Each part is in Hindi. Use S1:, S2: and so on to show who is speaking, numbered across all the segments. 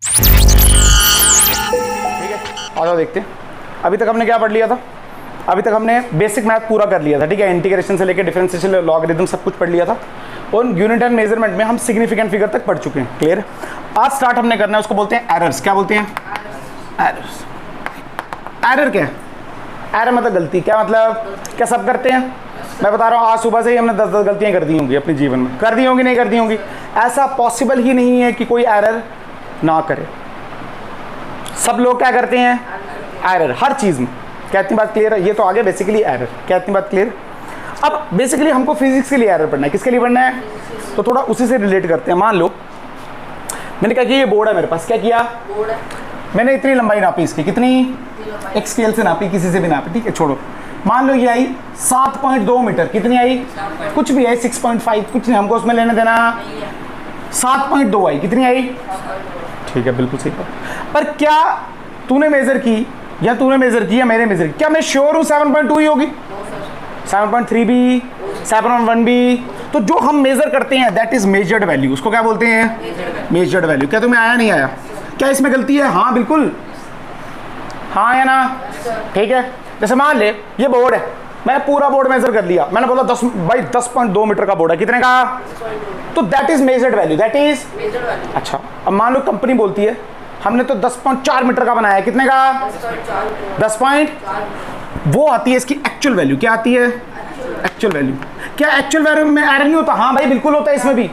S1: ठीक है, आ जाओ देखते हैं। अभी तक हमने क्या पढ़ लिया था? अभी तक हमने बेसिक मैथ पूरा कर लिया था, ठीक है। इंटीग्रेशन से लेकर डिफरेंशिएशन, लॉगरिथम सब कुछ पढ़ लिया था। और यूनिट एंड मेजरमेंट में हम सिग्निफिकेंट फिगर तक पढ़ चुके हैं। क्लियर? आज स्टार्ट हमने करना है, उसको बोलते हैं एरर्स। क्या बोलते हैं? एरर्स। एरर क्या है? एरर मतलब गलती। क्या मतलब? क्या सब करते हैं? मैं बता रहा हूँ, आज सुबह से ही हमने 10 गलतियाँ कर दी होंगी अपने जीवन में। कर दी होंगी, नहीं कर दी होंगी? ऐसा पॉसिबल ही नहीं है कि कोई एरर ना करे। सब लोग क्या करते हैं? एरर, हर चीज़ में। क्या इतनी बात क्लियर है? ये तो आगे बेसिकली एरर। क्या इतनी बात क्लियर? अब बेसिकली हमको फिजिक्स के लिए एरर पढ़ना है। किसके लिए पढ़ना है? तो थोड़ा उसी से रिलेट करते हैं। मान लो मैंने क्या किया, ये बोर्ड है मेरे पास। क्या किया? बोर्ड है। मैंने इतनी लंबाई नापी इसकी। कितनी? एक स्केल से नापी, किसी से भी नापी, ठीक है, छोड़ो। मान लो ये आई 7.2 मीटर। कितनी आई? कुछ भी आई, 6.5, कुछ नहीं, हमको उसमें लेने देना। 7.2 आई। कितनी आई? ठीक है, बिल्कुल सही बात। पर क्या तूने मेजर की या तूने मेजर की या मैंने मेजर की, क्या मैं श्योर हूँ 7.2 ही होगी? 7.3 भी, 7.1 भी। तो जो हम मेजर करते हैं दैट इज मेजर्ड वैल्यू। उसको क्या बोलते हैं? Measured value. क्या तुम्हें आया नहीं आया? क्या इसमें गलती है? हाँ बिल्कुल, हाँ या ना? ठीक है। जैसे मान ले ये बोर्ड है, मैंने पूरा बोर्ड मेजर कर लिया। मैंने बोला 10.2 मीटर का बोर्ड है। कितने का? तो that is measured value. That is अच्छा। अब मान लो कंपनी बोलती है हमने तो 10.4 मीटर का बनाया है। कितने का? 10 पॉइंट। वो आती है इसकी एक्चुअल वैल्यू। क्या आती है? Actual value. क्या एक्चुअल वैल्यू में एरर नहीं होता? हाँ भाई बिल्कुल होता है, इसमें भी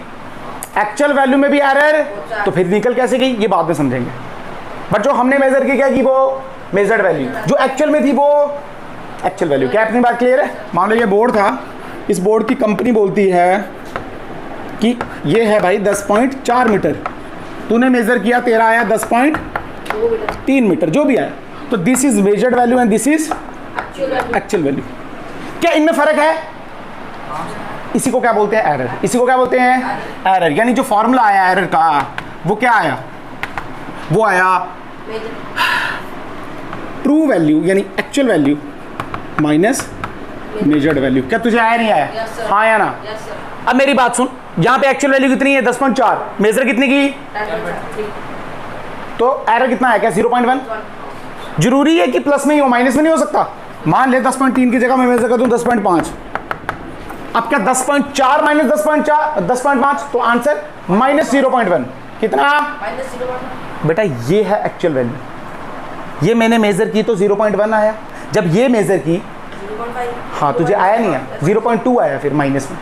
S1: एक्चुअल वैल्यू में भी एरर। तो फिर निकल कैसे गई ये बाद में समझेंगे। बट जो हमने मेजर की क्या की, वो मेजर्ड वैल्यू। जो एक्चुअल में थी वो एक्चुअल वैल्यू। क्या अपनी बात क्लियर है? मान लो ये बोर्ड था, इस बोर्ड की कंपनी बोलती है कि ये है भाई 10.4 मीटर। तूने मेजर किया, तेरा आया 10.3 मीटर, जो भी आया। तो this is measured value and this is actual value. क्या इनमें फर्क है? इसी को क्या बोलते हैं? एरर। इसी को क्या बोलते हैं? एरर। यानी जो फॉर्मूला आया एरर का, वो क्या आया? वो आया ट्रू वैल्यू यानी actual value minus measured value. क्या तुझे आया नहीं आया? हाँ या ना? अब मेरी बात सुन, यहाँ पे एक्चुअल वैल्यू कितनी है? 10.4। मेजर कितने की? तो एरर कितना है? क्या 0.1? जरूरी है कि प्लस में ही हो, माइनस में नहीं हो सकता। मान ले 10.3 की जगह मैं मेजर कर दूं 10.5। अब क्या 10.4 माइनस 10.5? तो आंसर माइनस 0.1। कितना? बेटा ये है एक्चुअल वैल्यू। ये मैंने मेजर की तो 0.1 आया। जब ये मेजर की
S2: 0.5।
S1: हाँ तुझे आया नहीं आया? 0.2 आया, फिर माइनस में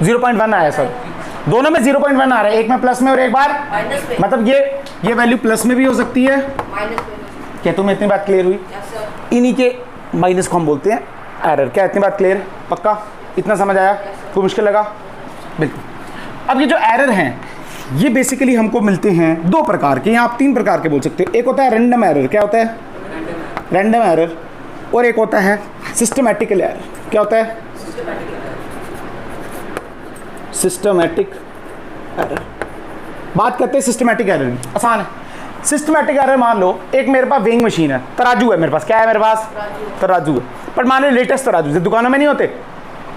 S1: 0.1 आया। सर दोनों में 0.1 आ रहा है, एक में प्लस में और एक बार
S2: माइनस में।
S1: मतलब ये वैल्यू प्लस में भी हो सकती है,
S2: माइनस में।
S1: क्या तुम्हें इतनी बात क्लियर हुई? इन्हीं के माइनस को हम बोलते हैं एरर। क्या इतनी बात क्लियर है? पक्का इतना समझ आया? कोई मुश्किल लगा? बिल्कुल। अब ये जो एरर हैं ये बेसिकली हमको मिलते हैं दो प्रकार के, या आप 3 प्रकार के बोल सकते हो। एक होता है रैंडम एरर। क्या होता है? Random error. और एक होता है सिस्टमैटिकल एरर। क्या होता है? Systematic error. बात करते हैं सिस्टमैटिक एरर की। आसान है। सिस्टमैटिक एरर मान लो एक मेरे पास वेइंग मशीन है, तराजू है मेरे पास। क्या है मेरे पास? तराजू है। पर मान लो लेटेस्ट तराजू जो दुकानों में नहीं होते,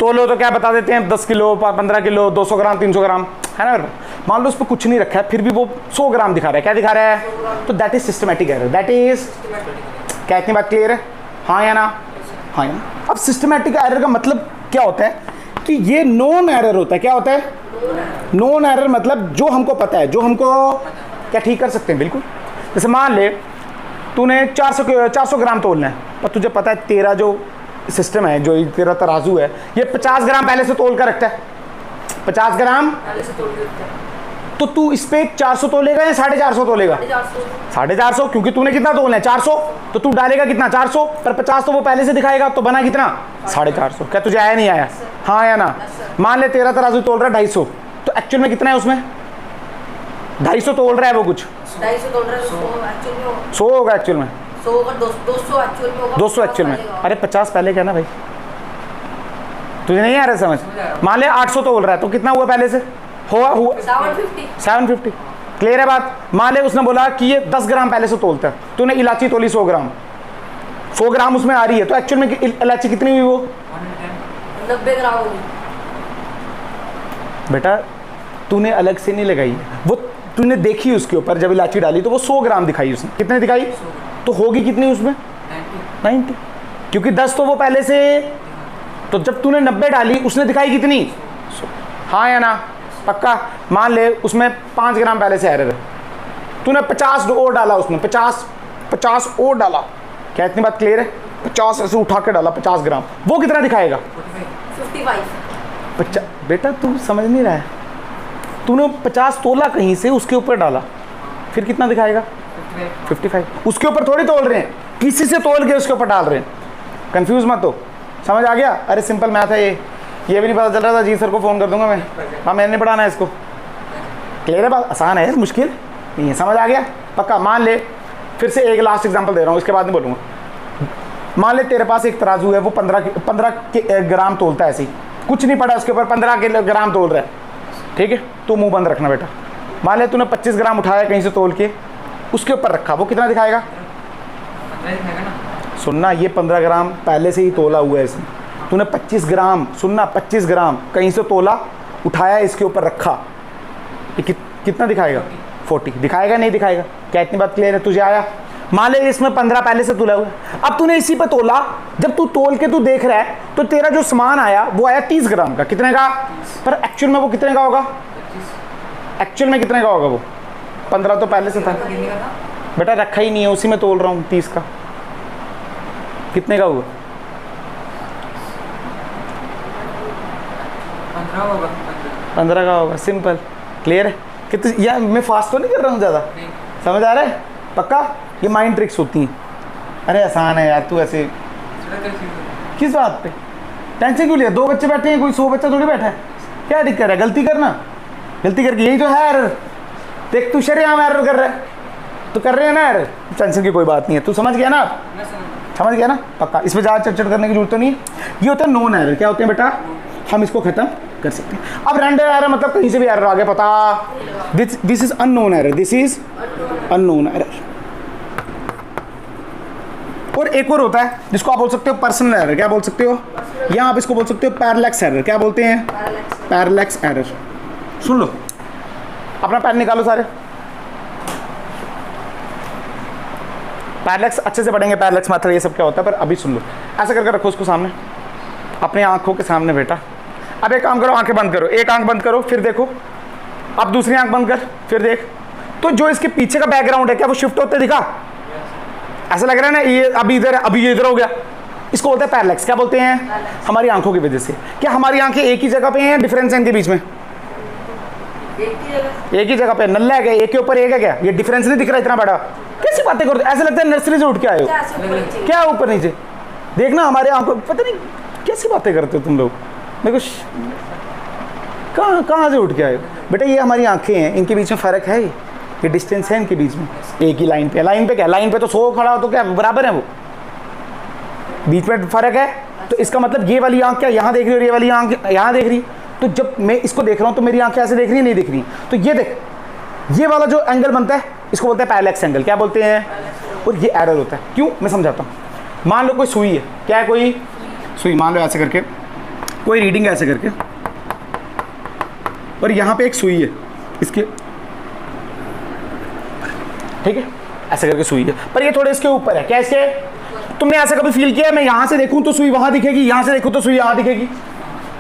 S1: तो लो तो क्या बता देते हैं 10 किलो 15 किलो 200 ग्राम 300 ग्राम है ना। मान लो उस पर कुछ नहीं रखा है, फिर भी वो 100 ग्राम दिखा रहा है। क्या दिखा रहा है? तो that is systematic error. That is क्या इतनी बात क्लियर है? हाँ या ना? हाँ या ना? अब सिस्टमैटिक एरर का मतलब क्या होता है कि ये नोन एरर होता है। क्या होता है? नोन एरर मतलब जो हमको पता है, जो हमको क्या ठीक कर सकते हैं। बिल्कुल। जैसे मान ले तूने 400 ग्राम तोलना है, पर तुझे पता है तेरा जो सिस्टम है, जो तेरा तराजू है, ये 50 ग्राम पहले से तोल कर रखता है। 50 ग्राम
S2: पहले से तोल देता है।
S1: तो तू इस पे 400 तोलेगा या 450 तोलेगा? 450, क्योंकि तूने कितना तोलना है? 400। तो तू डालेगा कितना? 400। पर 50 तो वो पहले से दिखाएगा, तो बना कितना? 450। क्या तुझे आया नहीं आया? हाँ या ना? मान ले तेरा तराजू तोल रहा है 250, तो एक्चुअल में कितना है उसमें? 250 तोल रहा है वो कुछ
S2: 250 तोल रहा है,
S1: 100 होगा एक्चुअल में।
S2: 100 होगा, 200 एक्चुअल में होगा।
S1: 200 एक्चुअल में। अरे 50 पहले क्या ना भाई, तुझे नहीं आ रहा समझ? मान ले 800 तोल रहा है, तो कितना हुआ पहले से? हुआ 750। क्लियर है बात? मान ले उसने बोला कि ये 10 ग्राम पहले से तोलता है, तूने इलायची तोली 100 ग्राम, 100 ग्राम उसमें आ रही है, तो एक्चुअल में इलायची कितनी हुई? वो
S2: 90 ग्राम होगी।
S1: बेटा तूने अलग से नहीं लगाई, वो तूने देखी उसके ऊपर जब इलायची डाली तो वो 100 ग्राम दिखाई उसने, कितने दिखाई? तो होगी कितनी उसमें? 90, क्योंकि 10 तो वो पहले से, तो जब तूने 90 डाली उसने दिखाई कितनी? 100। हाँ या ना? पक्का? मान ले उसमें 5 ग्राम पहले से एरर है, तूने 50 और डाला, उसने 50 और डाला, क्या इतनी बात क्लियर है? 50 ऐसे उठा के डाला 50 ग्राम, वो कितना दिखाएगा?
S2: 55।
S1: बेटा तू समझ नहीं रहा है, तूने 50 तोला कहीं से उसके ऊपर डाला, फिर कितना दिखाएगा? 55। उसके ऊपर थोड़ी तोल रहे हैं, किसी से तोल के उसके ऊपर डाल रहे हैं। कंफ्यूज मत हो, समझ आ गया? अरे सिंपल मैथ है ये भी नहीं पता चल रहा था, जी सर को फ़ोन कर दूंगा मैं, हाँ मैंने नहीं पढ़ाना है इसको। क्लियर है बात? आसान है यार, मुश्किल नहीं है, समझ आ गया? पक्का? मान ले फिर से एक लास्ट एग्जांपल दे रहा हूँ, इसके बाद नहीं बोलूँगा। मान ले तेरे पास एक तराजू है, वो 15 ग्राम तोलता है, ऐसे ही कुछ नहीं पड़ा उसके ऊपर, 15 ग्राम तोल रहा है, ठीक है? तो मुंह बंद रखना बेटा। मान ले तूने 25 ग्राम उठाया कहीं से तोल के उसके ऊपर रखा, वो कितना दिखाएगा? सुनना, ये 15 ग्राम पहले से ही तोला हुआ है इसमें, तूने 25 ग्राम, सुनना 25 ग्राम कहीं से तोला, उठाया, इसके ऊपर रखा, ये कितना दिखाएगा? 40 दिखाएगा, नहीं दिखाएगा? क्या इतनी बात क्लियर है? तुझे आया? मान ले इसमें 15 पहले से तोला हुआ है, अब तूने इसी पे तोला, जब तू तोल के तू देख रहा है तो तेरा जो सामान आया वो आया 30 ग्राम का, कितने का? पर एक्चुअल में वो कितने का होगा? एक्चुअल में कितने का होगा वो? 15 तो पहले से था बेटा, रखा ही नहीं है, उसी में तोल रहा हूँ 30 का, कितने का हुआ? 15 का होगा। सिंपल, क्लियर है? कि तू या मैं फास्ट तो नहीं कर रहा हूँ ज़्यादा? समझ आ रहा है? पक्का? ये माइंड ट्रिक्स होती हैं। अरे आसान है यार, तू ऐसे किस बात पे टेंशन क्यों लिया? 2 बच्चे बैठे हैं, कोई 100 बच्चा थोड़ी बैठा है, क्या दिक्कत है? गलती करना, गलती करके यही तो है एरर। देख तू शरेआम एरर कर रहा है, तो कर रहे हैं ना एरर, टेंशन की कोई बात नहीं है। तू समझ गया ना? समझ गया ना? पक्का? इसमें ज़्यादा चट करने की जरूरत तो नहीं है। ये होता है नोन एरर। क्या होते हैं बेटा? हम इसको खत्म कर सकते हैं। अब रैंडम एरर मतलब कहीं से भी एरर आ गया, पता, this is unknown error, this is unknown error. और एक और होता है जिसको आप बोल सकते हो पर्सनल एरर। क्या बोल सकते हो? या आप इसको बोल सकते हो पैरेलैक्स एरर। क्या बोलते हैं? Parallax error. सुन लो, अपना पेन निकालो सारे। पैरेलैक्स अच्छे से पढ़ेंगे, पैरेलैक्स मेथड ये सब क्या होता है, पर अभी सुन लो। ऐसा करके रखो उसको सामने, अपनी आंखों के सामने बेटा। अब एक काम करो, आंखें बंद करो, एक आंख बंद करो, फिर देखो। अब दूसरी आंख बंद कर, फिर देख। तो जो इसके पीछे का बैकग्राउंड है, क्या वो शिफ्ट होते दिखा? ऐसा लग रहा है ना, ये अभी इधर है, अभी ये इधर हो गया। इसको बोलते हैं पैरेलैक्स। क्या बोलते हैं? हमारी आंखों की वजह से। क्या हमारी आंखें एक ही जगह पे हैं? डिफरेंस है इनके बीच में? एक ही जगह पे। नल्ला है क्या? एक के ऊपर एक है क्या? ये डिफरेंस नहीं दिख रहा इतना बड़ा? कैसी बातें करते? ऐसा लगता है नर्सरी से उठ के आए हो। क्या ऊपर नीचे देखना, हमारे आंखों, पता नहीं कैसी बातें करते हो तुम लोग। मेरे को कहाँ से उठ के आए हो बेटा? ये हमारी आंखें हैं, इनके बीच में फ़र्क है, ये डिस्टेंस है इनके बीच में। एक ही लाइन पे, लाइन पे क्या, लाइन पे तो 100 खड़ा हो तो क्या बराबर है, वो बीच में फ़र्क है। तो इसका मतलब ये वाली आंख क्या यहाँ देख रही है और ये वाली आंख यहाँ देख रही। तो जब मैं इसको देख रहा हूँ तो मेरी आंखें ऐसे देख रही है, नहीं दिख रही। तो ये देख, ये वाला जो एंगल बनता है इसको बोलते हैं पैरेलैक्स एंगल। क्या बोलते हैं? और ये एरर होता है। क्यों? मैं समझाता हूँ। मान लो कोई सुई है, क्या है? कोई सुई, मान लो ऐसे करके कोई रीडिंग है ऐसे करके, और यहाँ पे एक सुई है इसके, ठीक है, ऐसे करके सुई है, पर ये थोड़े इसके ऊपर है। क्या इसके? तुमने ऐसा कभी फील किया मैं यहाँ से देखूँ तो सुई वहाँ दिखेगी, यहाँ से देखूँ तो सुई यहाँ दिखेगी?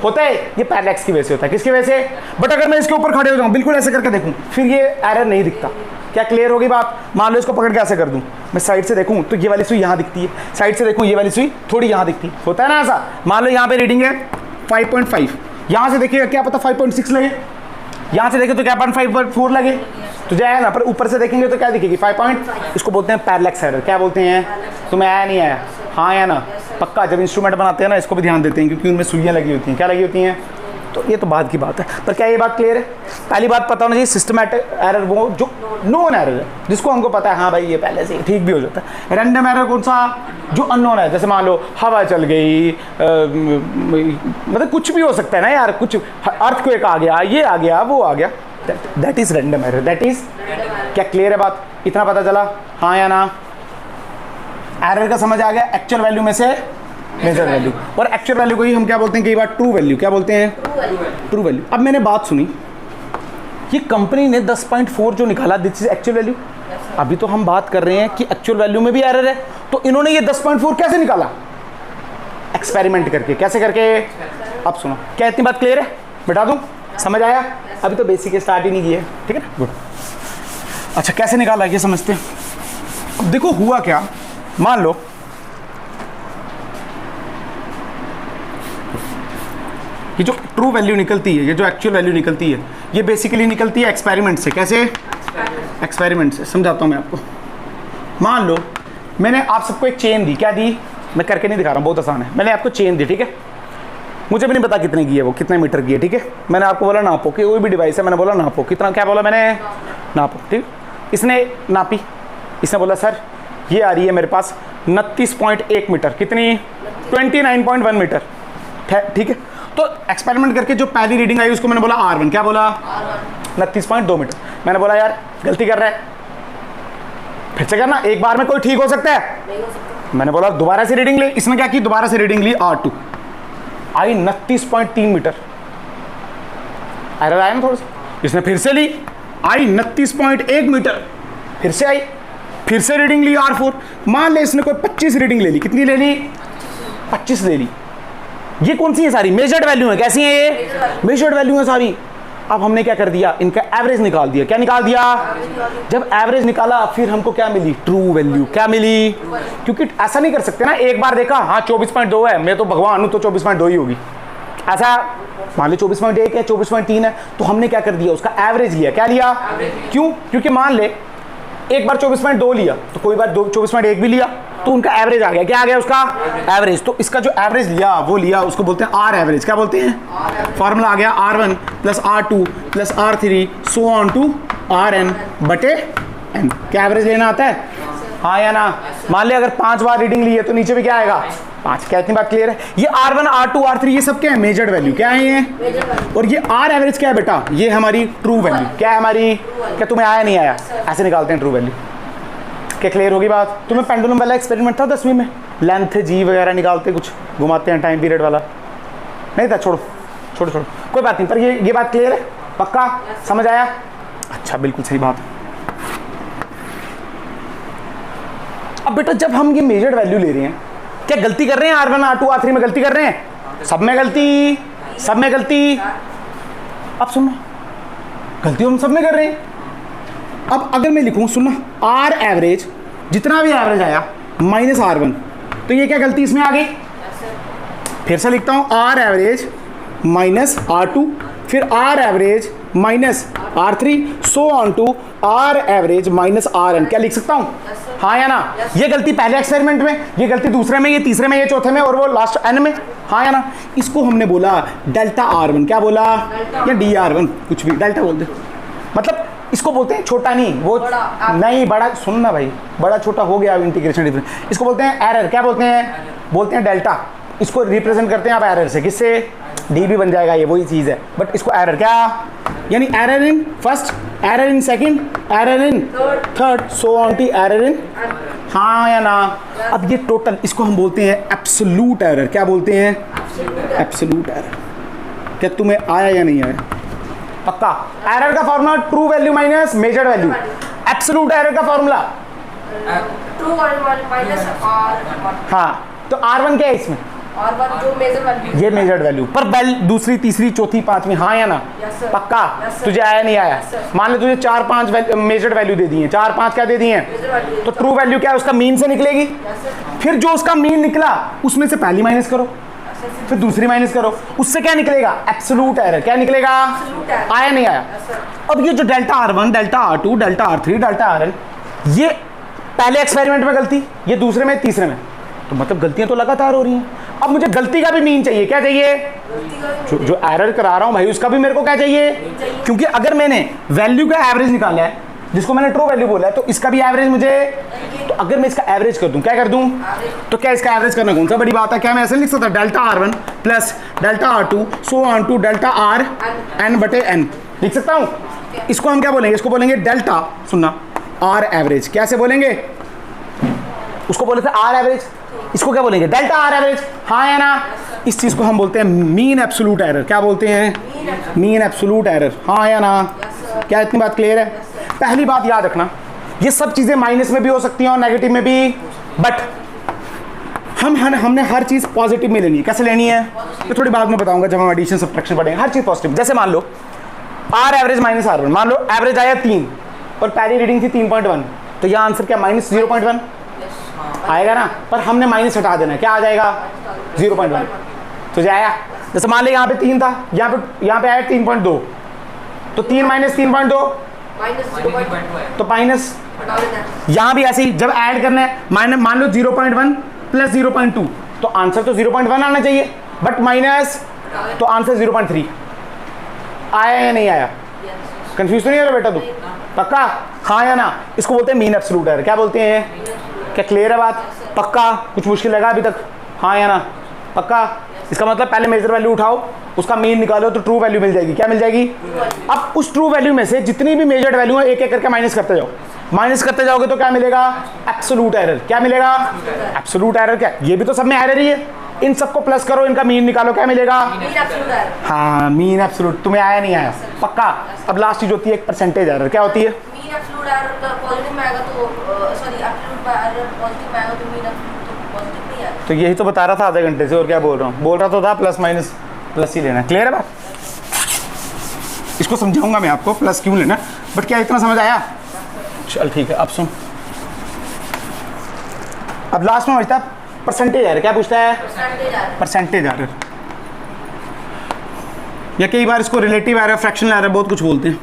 S1: होता है। ये पैरेलैक्स की वजह से होता है। किसकी वजह से? बट अगर मैं इसके ऊपर खड़े हो जाऊँ, बिल्कुल ऐसे करके देखूँ, फिर ये एरर नहीं दिखता। क्या क्लियर होगी बात? मान लो इसको पकड़ के ऐसे कर दूँ, मैं साइड से देखूँ तो ये वाली सुई यहाँ दिखती है, साइड से देखूँ ये वाली सुई थोड़ी यहाँ दिखती है। होता है ना ऐसा? मान लो यहाँ पे रीडिंग है 5.5, यहाँ से देखिएगा क्या पता 5.6 लगे, यहाँ से देखें तो क्या 5.4 लगे, तो जाएगा ना। पर ऊपर से देखेंगे तो क्या दिखेगी? 5. इसको बोलते हैं पैरेलैक्स एरर। क्या बोलते हैं? तुम्हें आया नहीं आया? हाँ या ना? पक्का। जब इंस्ट्रूमेंट बनाते हैं ना, इसको भी ध्यान देते हैं क्योंकि उनमें सुइयाँ लगी होती हैं। क्या लगी होती हैं? तो ये तो बाद की बात है, पर क्या ये बात क्लियर है? पहली बात पता होना चाहिए, सिस्टमैटिक एरर वो जो नोन एरर है, जिसको हमको पता है हाँ भाई ये पहले से ठीक भी हो जाता है। रैंडम एरर कौन सा? जो अननोन है। जैसे मान लो हवा चल गई, मतलब कुछ भी हो सकता है ना यार, कुछ अर्थक्वेक आ गया, ये आ गया, वो आ गया, that is random error. That is, क्या क्लियर है बात? इतना पता चला? हाँ या ना? एरर का समझ आ गया? एक्चुअल वैल्यू में से मेजर वैल्यू, और एक्चुअल वैल्यू को ही हम क्या बोलते हैं कई बार? True value. क्या बोलते हैं? True value. अब मैंने बात सुनी, ये कंपनी ने 10.4 जो निकाला, दिस इज एक्चुअल वैल्यू। अभी तो हम बात कर रहे हैं कि एक्चुअल वैल्यू में भी एरर है, तो इन्होंने ये 10.4 कैसे निकाला? एक्सपेरिमेंट करके। कैसे करके? अब सुनो, क्या इतनी बात क्लियर है? बैठा दूं? समझ आया? अभी तो बेसिक स्टार्ट ही नहीं किए, ठीक है ना? गुड। अच्छा, कैसे निकाला ये समझते हैं। अब देखो हुआ क्या, मान लो ये जो ट्रू वैल्यू निकलती है, ये जो एक्चुअल वैल्यू निकलती है, ये बेसिकली निकलती है एक्सपेरिमेंट से। कैसे? एक्सपेरिमेंट से। समझाता हूँ मैं आपको। मान लो मैंने आप सबको एक चेन दी। क्या दी? मैं करके नहीं दिखा रहा हूँ, बहुत आसान है। मैंने आपको चेन दी, ठीक है? मुझे भी नहीं पता कितने की है वो, कितने मीटर की है, ठीक है? मैंने आपको बोला नापो, कि कोई भी डिवाइस है, मैंने बोला नापो। कितना? क्या बोला मैंने? नापो, ठीक। इसने नापी, इसने बोला सर ये आ रही है मेरे पास 29.1 मीटर। कितनी? 29.1 मीटर, ठीक है? तो एक्सपेरिमेंट करके जो पहली रीडिंग आई उसको मैंने बोला R1। क्या बोला? 29.2 मीटर। मैंने बोला यार गलती कर रहा है, फिर से करना, एक बार में कोई ठीक हो सकता है?
S2: नहीं हो सकता।
S1: मैंने बोला दोबारा से रीडिंग ले। इसने क्या की? दोबारा से रीडिंग ली, R2 आई 29.3 मीटर। एरर आया ना थोड़ा सा। इसने फिर से ली, आई 29.1 मीटर, फिर से आई, फिर से रीडिंग ली R4। मान ले इसने कोई 25 रीडिंग ले ली। कितनी ले ली? 25 ले ली। ये कौन सी है? सारी मेजर्ड वैल्यू है। कैसी है ये? मेजर्ड वैल्यू है सारी। अब हमने क्या कर दिया? इनका एवरेज निकाल दिया। क्या निकाल दिया? जब एवरेज निकाला फिर हमको क्या मिली? True value. क्या मिली? क्योंकि ऐसा नहीं कर सकते ना, एक बार देखा हाँ 24.2 है, मैं तो भगवान हूं तो 24.2 ही होगी, ऐसा मान लो 24.1 है, 24.3 है, तो हमने क्या कर दिया? उसका एवरेज लिया। क्या लिया? क्यों? क्योंकि मान ले एक बार 24.2 लिया तो कोई बार 24.1 भी लिया, तो उनका एवरेज आ गया। क्या आ गया? उसका एवरेज। तो इसका जो एवरेज लिया वो लिया, उसको बोलते हैं आर एवरेज। क्या बोलते हैं? फॉर्मूला आ गया R1 plus R2 plus R3 so on to RN बटे N। क्या एवरेज लेना आता है? हाँ या ना? मान ले अगर 5 बार रीडिंग ली है तो नीचे भी क्या आएगा? 5। क्या इतनी बात क्लियर है? ये R1 R2 R3 ये सब क्या है? Measured value. क्या है ये? और ये R एवरेज क्या है बेटा? ये हमारी ट्रू वैल्यू। क्या है हमारी? क्या तुम्हें आया नहीं आया? ऐसे निकालते हैं ट्रू वैल्यू। क्या क्लियर होगी बात? तुम्हें पेंडुलम वाला एक्सपेरिमेंट था 10वीं में, लेंथ जी वगैरह निकालते, कुछ घुमाते हैं टाइम पीरियड वाला, नहीं था? छोड़ो छोड़ो छोड़ो, कोई बात नहीं। पर ये बात क्लियर है? पक्का समझ आया? अच्छा, बिल्कुल सही बात। अब बेटा जब हम ये मेजर्ड वैल्यू ले रहे हैं, क्या गलती कर रहे हैं? R1 R2 R3 में गलती कर रहे हैं? सब में गलती, सब में गलती। अब सुनो, गलती हम सब में कर रहे हैं। अब अगर मैं लिखूं, सुनना, R एवरेज, जितना भी एवरेज आया माइनस R1, तो ये क्या गलती इसमें आ गई? फिर से लिखता हूं, R एवरेज माइनस R2, फिर R average minus R3 so on to R average minus RN। क्या लिख सकता हूं? हाँ या ना? ये गलती पहले एक्सपेरिमेंट में, ये गलती दूसरे में, ये तीसरे में, ये चौथे में, और वो लास्ट N में। हाँ या ना? इसको हमने बोला डेल्टा R1। क्या बोला? या DR1, कुछ भी डेल्टा बोल दे। मतलब इसको बोलते हैं छोटा नहीं, वो नहीं बड़ा। सुनना भाई, बड़ा छोटा हो गया इंटीग्रेशन डिफरेंस। इसको बोलते हैं एरर। क्या बोलते हैं? बोलते हैं डेल्टा। इसको रिप्रेजेंट करते हैं आप एरर से। किससे? डी भी बन जाएगा, ये वही चीज़ है, बट इसको एरर। क्या? यानी error in first, error in second, error in third, so on to error in. हाँ या ना? अब ये टोटल, इसको हम बोलते हैं एब्सोल्यूट एरर। क्या बोलते हैं? Absolute error. क्या तुम्हें आया या नहीं आया? पक्का? एरर का formula true value minus measured value. Absolute error का फॉर्मूला
S2: ट्रू माइनस R1।
S1: हाँ, तो R1 क्या है इसमें?
S2: R1 जो मेजर वैल्यू,
S1: ये मेजर्ड वैल्यू पर बेल दूसरी, तीसरी, चौथी, पांचवी। हाँ या ना?
S2: Yes, sir.
S1: पक्का?
S2: Yes, sir.
S1: तुझे आया नहीं आया?
S2: Yes, sir.
S1: मान ले तुझे 4-5 मेजर्ड वैल्यू दे दी है, 4-5 क्या दे दी है?
S2: Measured value.
S1: तो ट्रू वैल्यू क्या है? उसका मीन से निकलेगी।
S2: Yes, sir.
S1: फिर जो उसका मीन निकला उसमें से पहली माइनस करो, फिर दूसरी माइनस करो, उससे क्या निकलेगा? Absolute error. क्या निकलेगा?
S2: Absolute error.
S1: आया नहीं आया?
S2: Yes, sir.
S1: अब ये जो delta R1, delta R2, delta R3, delta RN, ये पहले एक्सपेरिमेंट में गलती, ये दूसरे में, तीसरे में, तो मतलब गलतियां तो लगातार हो रही हैं। अब मुझे गलती का भी मीन चाहिए। क्या चाहिए? जो एरर करा रहा हूं भाई उसका भी मेरे को क्या चाहिए? क्योंकि अगर मैंने वैल्यू का एवरेज निकाला है, जिसको मैंने ट्रू वैल्यू बोला है, तो इसका भी एवरेज मुझे, तो अगर मैं इसका एवरेज कर दूं, क्या कर दूं? तो क्या इसका एवरेज करना कौन सा बड़ी बात है? क्या मैं ऐसे लिख सकता? Delta R1 plus delta R2 so on to delta R N बटे N लिख सकता हूं। इसको हम क्या बोलेंगे? इसको बोलेंगे डेल्टा, सुनना, R एवरेज। कैसे बोलेंगे? उसको बोले थे R एवरेज, इसको क्या बोलेंगे? Delta R average. हाँ या ना? इस चीज को हम बोलते हैं मीन एब्सोल्यूट एरर। क्या बोलते हैं? Mean absolute error. हाँ या ना? क्या इतनी बात क्लियर है? पहली बात याद रखना, ये सब चीज़ें माइनस में भी हो सकती हैं और नेगेटिव में भी, बट हमने हर चीज़ पॉजिटिव में लेनी है। कैसे लेनी है तो थोड़ी बाद में बताऊंगा जब हम एडिशन सब्ट्रैक्शन पढ़ेंगे। हर चीज़ पॉजिटिव। जैसे मान लो R average minus R one, मान लो एवरेज आया 3 और पहली रीडिंग थी 3.1, तो यह आंसर क्या माइनस 0.1 आएगा ना, पर हमने माइनस हटा देना है, क्या आ जाएगा 0.1। तो जो आया, जैसे मान लो यहाँ पे 3 था, यहाँ पे आया 3.2, तो 3 माइनस 3.2 तो माइनस, यहाँ भी ऐसे ही जब ऐड करना है मान लो 0.1 प्लस 0.2, तो आंसर तो 0.1 आना चाहिए, बट माइनस, तो आंसर 0.3 आया या नहीं आया? कंफ्यूज तो नहीं हो रहा बेटा तू? पक्का हाँ या ना? इसको बोलते हैं मीन एब्सोल्यूट एरर। क्या बोलते हैं? क्या क्लियर है बात? पक्का? कुछ मुश्किल लगा अभी तक? हाँ या ना? पक्का? इसका मतलब पहले मेजर वैल्यू उठाओ, उसका मीन निकालो तो ट्रू वैल्यू मिल जाएगी। क्या मिल जाएगी? अब उस ट्रू वैल्यू में से जितनी भी मेजर्ड वैल्यू है एक एक करके माइनस करते जाओ। माइनस करते जाओगे तो क्या मिलेगा? Absolute error. क्या मिलेगा? Absolute error. क्या ये भी तो सब में एरर ही है? इन सबको प्लस करो, इनका मीन निकालो, क्या मिलेगा? हाँ, मीन एब्सोल्यूट। तुम्हें आया नहीं आया? पक्का? अब लास्ट चीज होती है एक परसेंटेज एरर। क्या होती है?
S2: मीन एब्सोल्यूट एरर पॉजिटिव में आएगा तो सॉरी एब्सोल्यूट एरर पॉजिटिव में आएगा तो मीन एब्सोल्यूट तो पॉजिटिव नहीं आएगा।
S1: तो यही तो बता रहा था आधे घंटे से, और क्या बोल रहा हूँ? बोल रहा तो था प्लस माइनस प्लस ही लेना। क्लियर है बात? इसको समझाऊंगा मैं आपको प्लस क्यों लेना, बट क्या इतना समझ आया? चल ठीक है, अब सुन। अब लास्ट में बचता है परसेंटेज एरर। क्या पूछता है? परसेंटेज एरर, या कई बार इसको रिलेटिव एरर, फ्रैक्शनल एरर, बहुत कुछ बोलते हैं।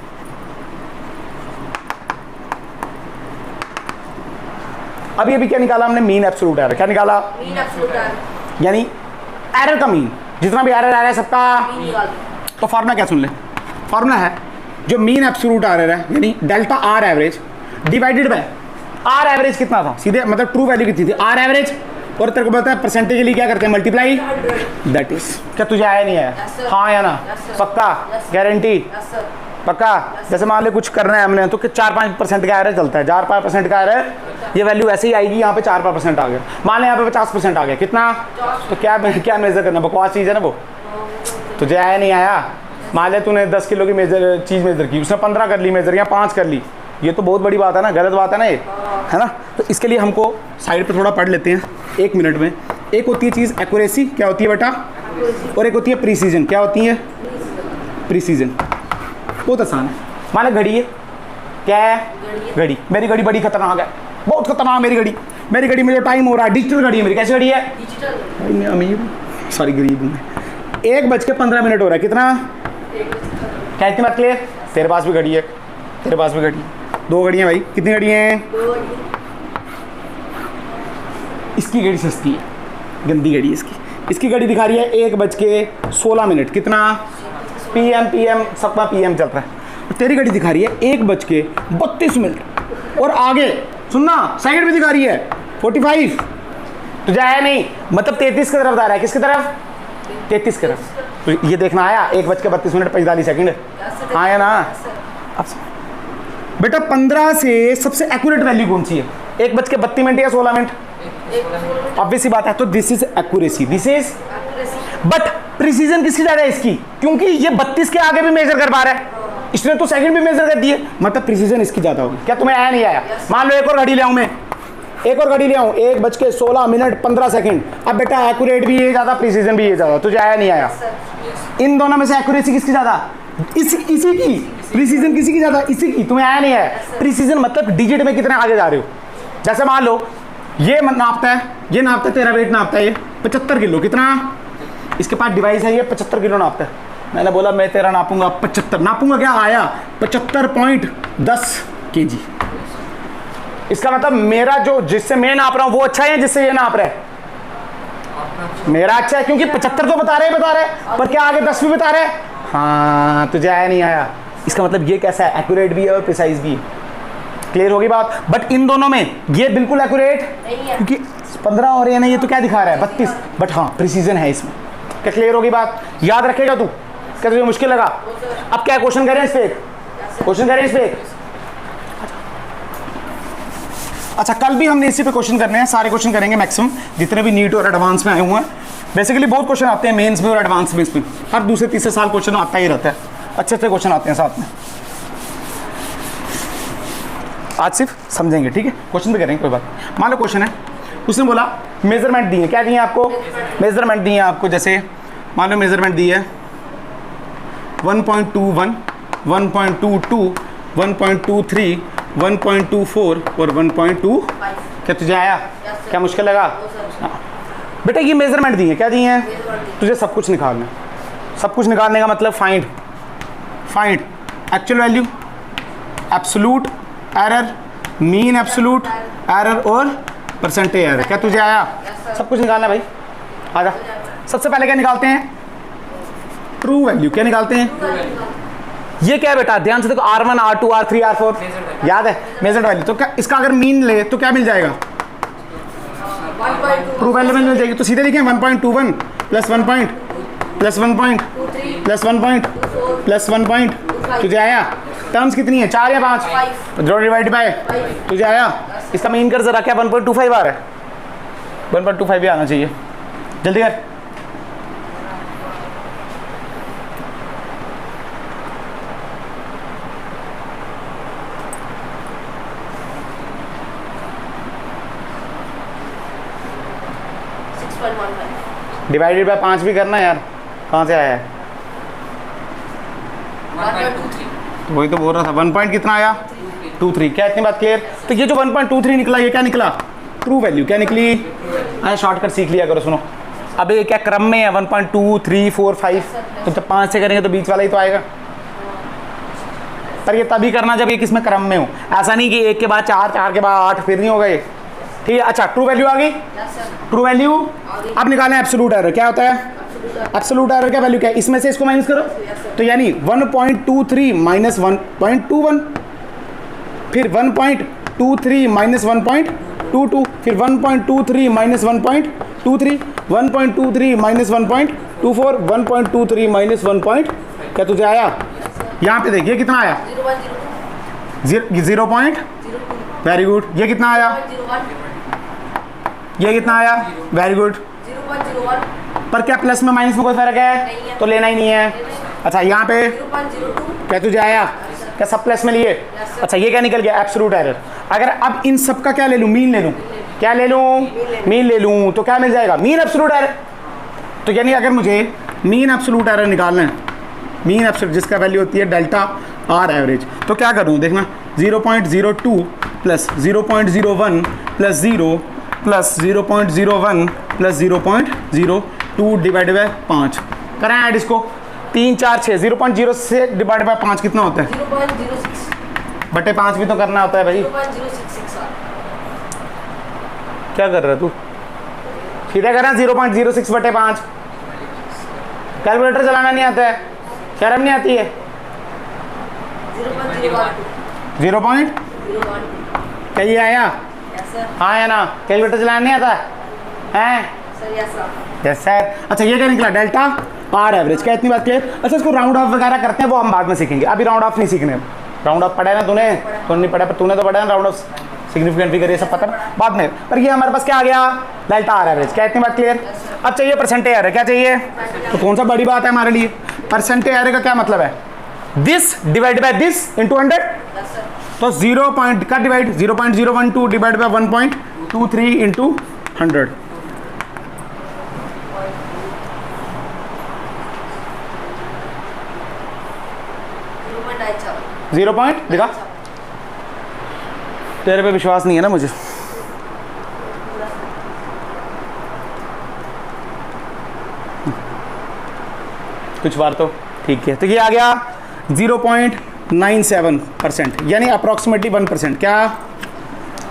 S1: अभी क्या निकाला हमने? Mean absolute error. क्या निकाला?
S2: मीन एब्सोल्यूट एरर,
S1: यानी एरर का मीन, जितना भी एरर आ रहा है सबका।
S2: मीन निकाल।
S1: तो फार्मूला क्या सुन ले? फार्मूला है जो मीन एब्सोल्यूट एरर है, यानी delta R average divided by R average कितना था, सीधे मतलब ट्रू वैल्यू कितनी थी? आर एवरेज, और तेरे को पता है परसेंटेज के लिए क्या करते हैं? मल्टीप्लाई। That is. क्या तुझे आया नहीं आया? हाँ या ना? पक्का? गारंटी? पक्का? जैसे मान ले कुछ करना है हमने, तो 4-5% का एरर चलता है। 4-5% का एरर, ये वैल्यू ऐसे ही आएगी। यहाँ पे 4-5% आ गया, मान ले यहाँ पे 50% आ गया। कितना? तो क्या मेजर करना? बकवास चीज़ है ना वो। तुझे आया नहीं आया? मान ले तूने 10 किलो की चीज़ मेजर की, उसने 15 कर ली मेजर, या 5 कर ली, ये तो बहुत बड़ी बात है ना, गलत बात है ना ये, है ना? तो इसके लिए हमको साइड पे थोड़ा पढ़ लेते हैं 1 मिनट में। एक होती है चीज़ एक्यूरेसी, क्या होती है बेटा? और एक होती है प्रीसीजन। क्या होती है? प्रीसीजन। बहुत आसान है। माने घड़ी है, क्या है? घड़ी। मेरी घड़ी बड़ी खतरनाक है, बहुत खतरनाक मेरी घड़ी। मेरी घड़ी में जो टाइम हो रहा है, डिजिटल घड़ी है मेरी। कैसी घड़ी है?
S2: डिजिटल।
S1: मैं अमीर, सॉरी गरीब हूँ मैं। 1:15 हो रहा है। कितना? क्या इतनी बात क्लियर? तेरे पास भी घड़ी है, तेरे पास भी घड़ी है, 2 घड़ियाँ भाई। कितनी घड़ियाँ हैं? इसकी घड़ी सस्ती है, गंदी घड़ी इसकी घड़ी दिखा रही है 1:16। कितना? PM सबका PM चल रहा है। तेरी घड़ी दिखा रही है 1:32। और आगे सुनना, सेकंड भी दिखा रही है 45। तुझे आया नहीं? मतलब 33 की तरफ जा रहा है। किसकी तरफ? 33 की तरफ। तो ये देखना आया 1:32 45 सेकंड। आया ना? अब बेटा 15 से सबसे एक्यूरेट वैल्यू कौन सी है? 1:32 या 16 मिनट? ऑब्वियस सी बात है। तो this is accuracy, this is. But precision किसकी ज्यादा है? इसकी, क्योंकि ये 32 के आगे भी मेजर कर पा रहा है, इसने तो सेकंड भी मेजर कर दिए, मतलब प्रिसीजन इसकी ज्यादा होगी। क्या तुम्हें आया नहीं आया? मान लो एक और घड़ी ले आऊं मैं, एक और घड़ी ले आऊं, 1:16 अब बेटा एक्यूरेट भी ये ज्यादा, प्रिसीजन भी ये ज्यादा। तुझे आया नहीं आया? इन दोनों में से एक्यूरेसी किसकी ज्यादा? इसी की। प्रिसीजन किसी की ज्यादा? इसी की। तुम्हें आया नहीं आया? प्रिसीजन मतलब डिजिट में कितने आगे जा रहे हो। जैसे मान लो ये नापता है, ये नापता है, तेरा वेट नापता है ये 75 किलो। कितना? इसके पास डिवाइस है, ये 75 किलो नापता है। मैंने बोला मैं तेरा नापूंगा 75, नापूंगा क्या आया? 75.10 kg। इसका मतलब मेरा जो जिससे मैं नाप रहा हूँ वो अच्छा है, जिससे ये नाप रहा है मेरा अच्छा है, क्योंकि 75 तो बता रहे, पर क्या आगे 10 भी बता रहे? हाँ, तुझे आया नहीं आया? इसका मतलब ये कैसा है? एक्यूरेट भी है और प्रिसाइज भी है। क्लियर होगी बात? बट इन दोनों में ये बिल्कुल एक्यूरेट नहीं है, क्योंकि 15 और ये नहीं, ये तो क्या दिखा रहा है? 32। बट हाँ, प्रिसीजन है इसमें। क्या क्लियर होगी बात? याद रखेगा तू? क्या तुझे मुश्किल लगा? अब क्या क्वेश्चन करें इस पे? क्वेश्चन करें इस पे? अच्छा, कल भी हमने इसी पे क्वेश्चन करने हैं, सारे क्वेश्चन करेंगे मैक्सिमम, जितने भी नीट और एडवांस में आए हुए हैं। बेसिकली बहुत क्वेश्चन आते हैं मेंस में और एडवांस में, इसमें हर दूसरे तीसरे साल क्वेश्चन आता ही रहता है, अच्छे क्वेश्चन आते हैं साथ में। आज सिर्फ समझेंगे, ठीक है। क्वेश्चन भी करेंगे, कोई बात नहीं। मान लो क्वेश्चन है, उसने बोला मेजरमेंट दी है, क्या दी है आपको, मेजरमेंट दी है आपको। जैसे मान लो मेजरमेंट दी है 1.21, 1.22, 1.23, 1.24 और 1.2। क्या तुझे आया? क्या मुश्किल लगा? बेटा ये मेजरमेंट दी है, क्या दी है? तुझे सब कुछ निकालना है। सब कुछ निकालने का मतलब find actual value, absolute error, mean absolute error और परसेंटेज एरर। क्या तुझे आया? सब कुछ निकालना है भाई, आजा। सबसे पहले क्या निकालते हैं? True value. क्या निकालते हैं? ये क्या है बेटा, ध्यान से देखो, R1, R2, R3, R4 याद है, मेजर्ड वैल्यू। तो क्या इसका अगर मीन ले तो क्या मिल जाएगा? ट्रू वैल्यू मिल जाएगी। तो सीधे लिखें 1.21 plus 1 point plus 1 point plus 1 point plus 1 point. तुझे आया? टर्म्स कितनी है, 4 या 5? जो डिवाइड बाय, तुझे आया? इसका मीन कर जरा, क्या 1.25 आ रहा है? 1.25 भी आना चाहिए, जल्दी कर। डिवाइडेड बाय 5 भी करना यार, कहाँ से आया है?
S2: 1.23।
S1: तो वही तो बोल रहा था, 1 पॉइंट कितना आया? 23। क्या इतनी बात क्लियर? तो ये जो 1.23 निकला, ये क्या निकला? True value. क्या निकली? अरे शॉर्टकट सीख लिया करो, सुनो। अब ये क्या क्रम में है? 1.2, 3, 4, 5। तो जब 5 से करेंगे तो बीच वाला ही तो आएगा। पर ये तभी करना जब ये किस में क्रम में हो, ऐसा नहीं कि 1 के बाद 4, 4 के बाद 8, फिर नहीं होगा ये, ठीक है। अच्छा, ट्रू वैल्यू आ गई। ट्रू वैल्यू अब निकालें एब्सोल्यूट एरर। क्या होता है एब्सोल्यूट एरर? क्या वैल्यू क्या है? इसमें से इसको माइनस करो, तो यानी 1.23 माइनस 1.21, फिर 1.23 माइनस 1.22, फिर 1.23 माइनस 1.23, 1.23 माइनस 1.24, 1.23 माइनस 1 पॉइंट। क्या तुझे आया? यहाँ पे देखिए कितना आया, 0 पॉइंट। Very good. ये कितना आया? ये कितना आया? Very good.
S2: 0.01।
S1: पर क्या प्लस में माइनस में कोई फर्क है? तो लेना ही नहीं है। अच्छा, यहाँ पे
S2: 0.02।
S1: क्या तुझे आया? क्या सब प्लस में लिए? अच्छा, ये क्या निकल गया? Absolute error. अगर अब इन सब का क्या ले लूँ? मीन ले लूँ। क्या ले लूँ? मीन ले लूँ। तो क्या मिल जाएगा? Mean absolute error. तो यानी अगर मुझे मीन एब्सोल्यूट एरर निकालना है, मीन एब्सोल्यूट जिसका वैल्यू होती है डेल्टा आर एवरेज, तो क्या करूँ? देखना, 0.02 plus 0.01 plus 0 plus 0.01 plus 0.02 divide by 5 करें ऐड इसको। 3, 4, 6, 0.0 से डिवाइड बाय 5 कितना होता है?
S2: 0.06
S1: बटे 5 भी तो करना होता है भाई।
S2: 0.066।
S1: क्या कर रहा है तू? सीधा करना 0.06 बटे 5। कैलकुलेटर चलाना नहीं आता है? शर्म नहीं आती है? 0.01 क्या ये आया? हाँ या ना? कैलकुलेटर चलाना नहीं आता है? Yes sir. अच्छा, ये क्या निकला? Delta R average. क्या इतनी बात क्लियर? अच्छा, इसको राउंड ऑफ वगैरह करते हैं, वो हम बाद में सीखेंगे। अभी राउंड ऑफ नहीं सीखने। राउंड ऑफ पढ़ा है ना तूने? तो नहीं पढ़ा, पर तूने तो पढ़ा है राउंड ऑफ, सिग्निफिकेंट फिगर, ये सब पता है बाद में। पर ये हमारे पास क्या आ गया? Delta R average. क्या इतनी बात क्लियर? अब चाहिए परसेंटेज एरर। क्या चाहिए? तो कौन सा बड़ी बात है हमारे लिए? परसेंटेज एरर का क्या मतलब है? This divide by this into 100। तो 0 पॉइंट का divide 0.012 divide by 1.23 into 100। Zero point दिखा। तेरे पे विश्वास नहीं है ना मुझे। कुछ बार तो ठीक है। तो ये आ गया 0.97%, यानी अप्रॉक्सीमेटली 1%। क्या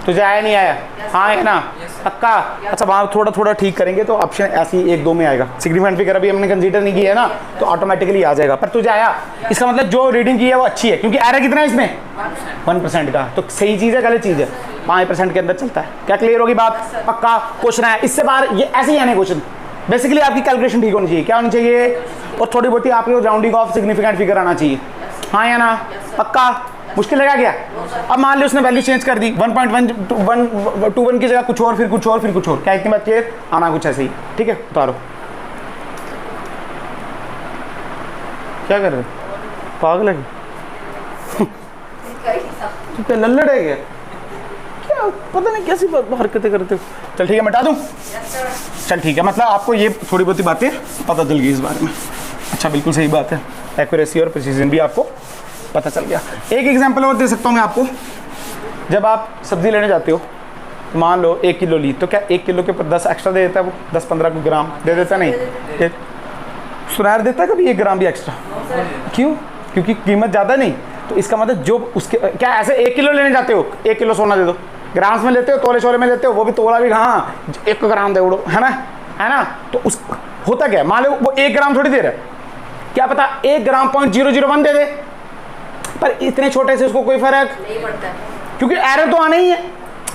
S1: तुझे आया नहीं आया? हाँ है ना? पक्का? अच्छा, वहाँ थोड़ा थोड़ा ठीक करेंगे तो ऑप्शन ऐसी 1-2 में आएगा। सिग्निफिकेंट फिगर अभी हमने कंसीडर नहीं किया है ना, तो ऑटोमेटिकली आ जाएगा। पर तुझे आया, इसका मतलब जो रीडिंग की है वो अच्छी है, क्योंकि एरर कितना है इसमें? 1% का। तो सही चीज़ है गलत चीज़ है? 5% के अंदर चलता है। क्या क्लियर होगी बात? पक्का? क्वेश्चन है इससे बाहर, ये ऐसे ही आने क्वेश्चन। बेसिकली आपकी कैलकुलेशन ठीक होनी चाहिए। क्या होनी चाहिए? और थोड़ी बहुत ही आपको राउंडिंग ऑफ सिग्निफिकेंट फिगर आना चाहिए। हाँ या ना? पक्का? मुश्किल लगा क्या? अब मान लो उसने वैल्यू चेंज कर दी, 1.121 की जगह कुछ और, फिर कुछ और, फिर कुछ और। क्या इतनी बात क्लियर? आना कुछ ऐसे ही, ठीक है। उतारो। क्या कर रहे हो? पागल है? लल्लड़ है क्या? क्या पता नहीं कैसी हरकतें करते हो। चल ठीक है, मिटा दूँ? चल ठीक है, मतलब आपको ये थोड़ी बहुत ही बातें पता चल गई इस बारे में। अच्छा, बिल्कुल सही बात है, एक्यूरेसी और प्रिसीजन भी आपको पता चल गया। एक एग्जांपल और दे सकता हूँ मैं आपको। जब आप सब्जी लेने जाते हो, मान लो 1 किलो ली, तो क्या 1 किलो के ऊपर 10 एक्स्ट्रा दे देता है वो? 10-15 ग्राम दे देता नहीं? सुनार देता है कभी 1 ग्राम भी एक्स्ट्रा? क्यों? क्योंकि कीमत ज़्यादा नहीं। तो इसका मतलब जो उसके, क्या ऐसे 1 किलो लेने जाते हो, 1 किलो सोना दे दो, ग्राम्स में लेते हो, तोले शोले में लेते हो, वो भी तोला भी कहाँ, 1 ग्राम दे उड़ो, है ना? तो उस होता क्या है, मान लो वो 1 ग्राम थोड़ी दे रहा है, क्या पता 1 ग्राम 0.001 दे दे, पर इतने छोटे से उसको कोई फर्क
S2: नहीं पड़ता है,
S1: क्योंकि एरर तो आना ही है।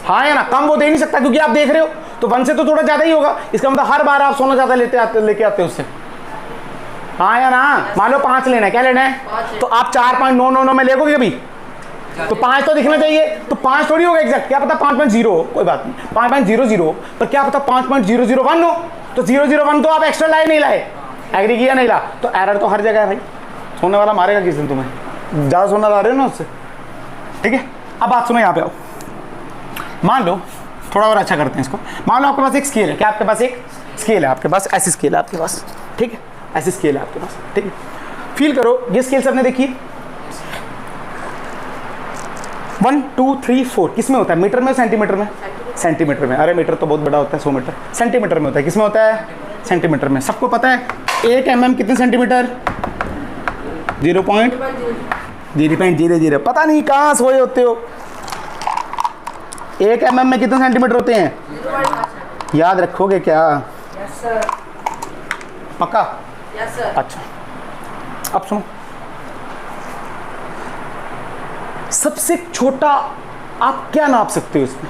S1: हाँ या ना? कम वो दे नहीं सकता, क्योंकि आप देख रहे हो तो 1 से तो थोड़ा ज़्यादा ही होगा। इसका मतलब हर बार आप सोना ज़्यादा लेके आते हो उससे। हाँ या ना? मान लो 5 लेना है, क्या लेना है, तो आप 4.999 में लेगोगे कभी? तो 5 तो दिखना चाहिए, तो 5 थोड़ी होगा एग्जैक्ट, क्या पता 5.0 हो, कोई बात नहीं 5.00, पर क्या पता 5.001 हो, तो 001 तो आप एक्स्ट्रा लाए नहीं लाए, एग्री किया नहीं ला, तो एरर तो हर जगह है भाई। सोने वाला मारेगा किस दिन तुम्हें, ज़्यादा सोना ला रहे हो ना उससे। ठीक है, अब बात सुनो, यहाँ पे आओ। मान लो थोड़ा और अच्छा करते हैं इसको। मान लो आपके पास एक स्केल है, क्या आपके पास एक स्केल है, आपके पास ऐसी स्केल है आपके पास, ठीक है, ऐसी स्केल है आपके पास, ठीक है। फील करो, ये स्केल सबने देखी, 1 2 3 4 किस में होता है, मीटर में, सेंटीमीटर में? सेंटीमीटर में। अरे मीटर तो बहुत बड़ा होता है, 100 मीटर। सेंटीमीटर में होता है, किस में होता है? सेंटीमीटर में। सबको पता है 1 mm कितने सेंटीमीटर? 0.00, पता नहीं कहाँ सोए होते हो। 1 mm में कितने सेंटीमीटर होते हैं?
S2: 0.5।
S1: याद रखोगे क्या?
S2: Yes sir.
S1: पक्का?
S2: Yes sir.
S1: अच्छा, अब सुनो, सबसे छोटा आप क्या नाप सकते हो इसमें?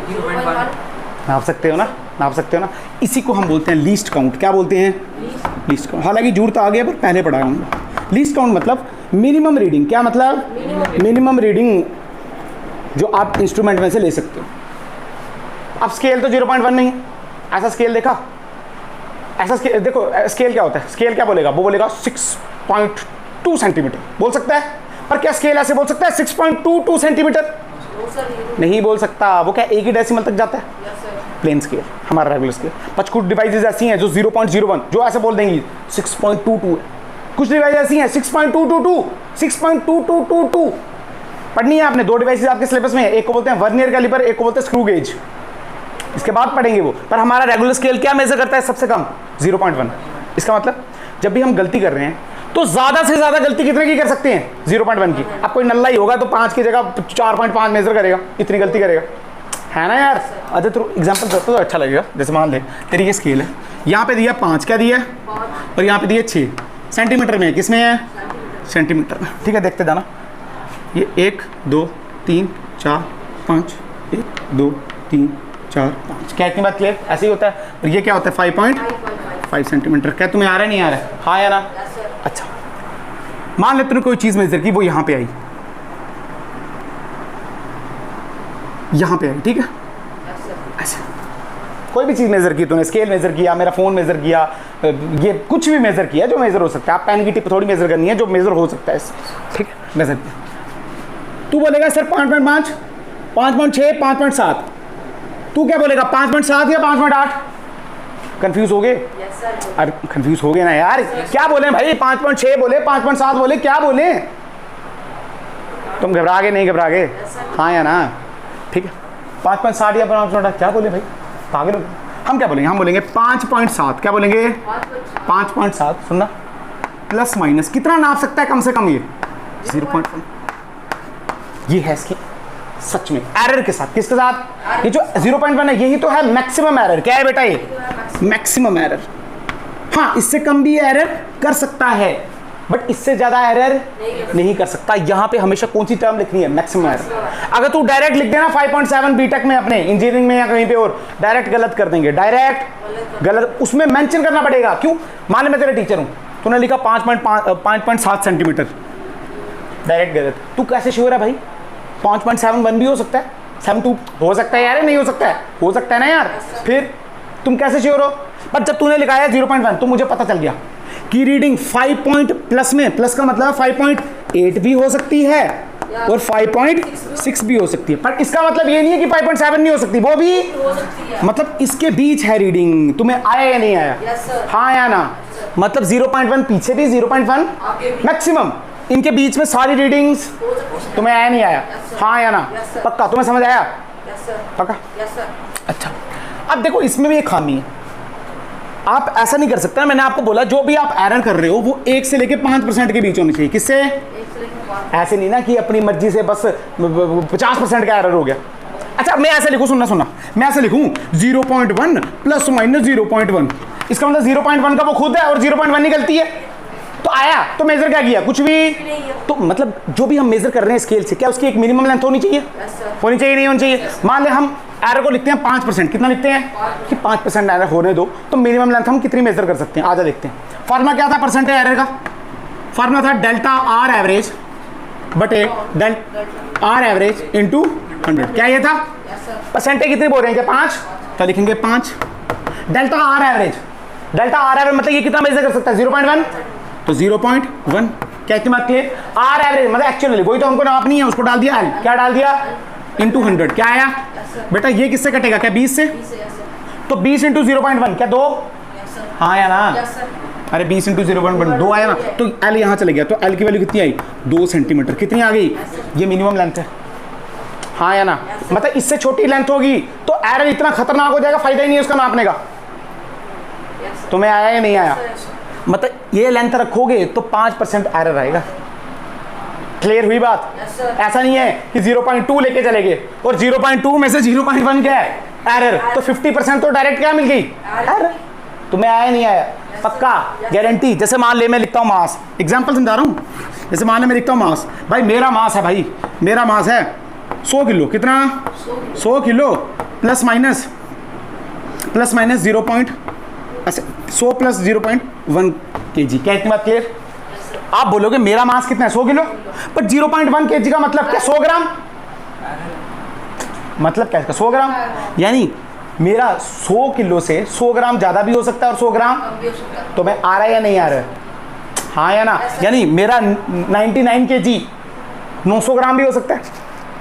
S2: 0.1।
S1: नाप सकते हो ना, नाप सकते हो ना। इसी को हम बोलते हैं लीस्ट काउंट। क्या बोलते हैं? Least count. हालांकि जुड़ तो आ गया, पर पहले पढ़ाया हम। लीस्ट काउंट मतलब मिनिमम रीडिंग। क्या मतलब? मिनिमम रीडिंग जो आप इंस्ट्रूमेंट में से ले सकते हो। अब स्केल तो 0.1 नहीं है, ऐसा स्केल देखा? ऐसा स्केल देखो, स्केल क्या होता है? स्केल क्या बोलेगा? वो बोलेगा 6.2 सेंटीमीटर बोल सकता है, पर क्या स्केल ऐसे बोल सकता है 6.22 सेंटीमीटर? नहीं बोल सकता। वो क्या एक ही डेसिमल तक जाता है? प्लेन स्केल, हमारा रेगुलर स्केल। कुछ डिवाइसेस ऐसी हैं जो 0.01 जो ऐसे बोल देंगी 6.22 है। कुछ डिवाइस ऐसी हैं 6.222 पढ़नी है आपने। 2 डिवाइसेस आपके सिलेबस में है, एक को बोलते हैं वर्नियर कैलिपर, एक को बोलते हैं स्क्रू गेज। इसके बाद पढ़ेंगे वो। पर हमारा रेगुलर स्केल क्या मेजर करता है? सबसे कम 0.1। इसका मतलब जब भी हम गलती कर रहे हैं तो ज़्यादा से ज़्यादा गलती कितने की कर सकते हैं? 0.1 की। अब कोई नल्ला ही होगा तो 5 की जगह 4.5 मेजर करेगा, इतनी गलती करेगा, है ना यार? अच्छा, तो एग्जाम्पल करते तो अच्छा लगेगा। जैसे मान ले तेरी ये स्केल है, यहाँ पे दिया 5, क्या दिया? और यहाँ पे दिया 6 सेंटीमीटर में। किस में है? सेंटीमीटर में। ठीक है, देखते जाना। ये 1 2 3 4 5, 1 2 3 4 5। क्या इतनी बात क्लियर? ऐसे ही होता है। और ये क्या होता है? 5.5 सेंटीमीटर। क्या तुम्हें आ रहा है, नहीं आ रहा है? हाँ या ना? अच्छा, मान ले तूने कोई चीज़ मेजर की, वो यहाँ पे आई, यहाँ पे आई, ठीक है? ऐसे कोई भी चीज़ मेजर की तूने, स्केल मेजर किया, मेरा फ़ोन मेजर किया, ये कुछ भी मेजर किया जो मेजर हो सकता है। आप पेन की टिप थोड़ी मेजर करनी है, जो मेजर हो सकता है, ठीक है? मेजर किया, तू बोलेगा सर 5.5 5.6 5.7, तू क्या बोलेगा? 5.7 या 5.8? कंफ्यूज हो गए? अरे कंफ्यूज हो गए ना यार, क्या बोले भाई? 5.6 बोले, 5.7 बोले, क्या बोले? तुम घबरा गए? नहीं घबरा गए? हाँ या ना? ठीक है, 5.7 या 5.8 क्या बोले भाई? पागल हो गए? हम क्या बोलेंगे? हम बोलेंगे 5.7। क्या बोलेंगे? 5.7। सुनना, प्लस माइनस कितना नाप सकता है कम से कम? ये 0.1। ये है इसकी सच में एरर के साथ। किसके साथ? ये जो 0.1 है, यही तो है मैक्सिमम एरर। क्या है बेटा? ये मैक्सिमम एरर। हाँ, इससे कम भी एरर कर सकता है, बट इससे ज्यादा एरर नहीं कर सकता। यहाँ पे हमेशा कौन सी टर्म लिखनी है? Maximum error. अगर तू डायरेक्ट लिख देना 5.7 बीटेक में, अपने इंजीनियरिंग में या कहीं पे और, डायरेक्ट गलत कर देंगे, डायरेक्ट गलत। उसमें मेंशन करना पड़ेगा। क्यों? मान ले मैं तेरा टीचर हूँ, तूने लिखा 5.7 सेंटीमीटर, डायरेक्ट गलत। तू कैसे श्योर है भाई? 5.71 भी हो सकता है, 7.2 हो सकता है यार, नहीं हो सकता है? हो सकता है ना यार। फिर तुम कैसे श्योर हो? पर जब तूने लिखा है 0.1 तो मुझे पता चल गया कि रीडिंग 5 पॉइंट प्लस में, प्लस का मतलब 5.8 भी हो सकती है और 5.6 भी हो सकती है, पर इसका मतलब ये नहीं है कि 5.7 नहीं हो सकती, वो भी
S2: हो सकती है।
S1: मतलब इसके बीच है रीडिंग। तुम्हें आया या नहीं आया?
S2: Yes sir.
S1: हाँ या ना? मतलब 0.1 पीछे भी 0.1
S2: आगे भी।
S1: मैक्सिमम, इनके बीच में सारी रीडिंग्स।
S2: हो सकती है।
S1: तुम्हें आया नहीं आया?
S2: Yes, sir.
S1: हाँ या ना?
S2: Yes, sir.
S1: पक्का? तुम्हें समझ आया?
S2: Yes sir.
S1: पक्का?
S2: Yes sir.
S1: अच्छा, अब देखो इसमें भी एक खामी है। आप ऐसा नहीं कर सकते, मैंने आपको बोला जो भी आप एरर कर रहे हो वो 1 से लेके 5% के बीच होनी चाहिए। किससे?
S2: एक से लेकर 5।
S1: ऐसे नहीं ना कि अपनी मर्जी से बस 50% का एरर हो गया। अच्छा, मैं ऐसे लिखूं, सुनना, मैं ऐसे लिखूं 0.1 प्लस माइनस 0.1, इसका मतलब 0.1 का वो खुद है और 0.1 निकलती है, तो आया तो मेजर क्या किया? कुछ भी। तो मतलब जो भी हम मेजर कर रहे हैं स्केल से, क्या उसकी एक मिनिमम लेंथ होनी चाहिए?
S2: Yes sir.
S1: होनी चाहिए, नहीं होनी चाहिए? मान ले हम एरर को लिखते हैं 5%, कितना लिखते हैं कि 5% एरर होने दो, तो मिनिमम लेंथ हम कितनी मेजर कर सकते हैं? आजा देखते हैं। फॉर्मूला क्या था परसेंटेज एरर का? फॉर्मूला था डेल्टा आर एवरेज बटे डेल्टा आर एवरेज इंटू 100। क्या ये था?
S2: Yes sir.
S1: परसेंटेज कितनी बोल रहे हैं? 5, तो लिखेंगे 5 delta R average. Delta R average मतलब ये कितना मेजर कर सकता है? 0.1, तो 0.1। क्या इतनी बात क्लियर? आर एवरेज मतलब एक्चुअली वही तो हमको नापनी है, उसको डाल दिया एल। क्या डाल दिया? इंटू 100। क्या आया बेटा? ये किससे कटेगा? क्या 20 से?
S2: 20 यस सर।
S1: तो 20 इंटू 0.1 क्या 2?
S2: Yes sir.
S1: हाँ या ना?
S2: Yes sir.
S1: अरे 20 इंटू 0.1 2 आया ना, तो एल यहाँ चले गया, तो एल की वैल्यू कितनी आई? 2 सेंटीमीटर। कितनी आ गई? ये मिनिमम लेंथ है। हाँ या ना? मतलब इससे छोटी लेंथ होगी तो एरर इतना खतरनाक हो जाएगा, फायदा ही नहीं है उसका नापने का।
S2: Yes sir.
S1: तुम्हें आया या नहीं आया?
S2: Yes sir.
S1: मतलब ये लेंथ रखोगे तो 5% एरर आएगा। क्लियर हुई बात?
S2: Yes sir.
S1: ऐसा नहीं है कि 0.2 लेके चले गए और 0.2 में से 0.1 क्या है? एरर। तो 50% तो डायरेक्ट क्या मिल गई? एरर। तुम्हें आया नहीं आया? पक्का? गारंटी? जैसे मान ले मैं लिखता हूँ मास, एग्जांपल समझा रहा हूँ। जैसे मान ले मैं लिखता हूँ मास, भाई मेरा मास है, भाई मेरा मास है 100 किलो। कितना? 100 किलो प्लस माइनस 0 पॉइंट, अच्छा 100 प्लस 0.1 kg। क्या इतनी बात क्लियर? आप बोलोगे मेरा मास कितना है? 100 किलो, पर 0.1 kg का मतलब क्या? 100 ग्राम। मतलब क्या इसका? 100 ग्राम। यानी मेरा 100 किलो से 100 ग्राम ज़्यादा भी हो सकता है और 100 ग्राम।
S2: कम भी हो सकता है।
S1: तो मैं आ रहा है या नहीं आ रहा है? हाँ या ना? यानी मेरा 99 kg 900 ग्राम भी हो सकता है।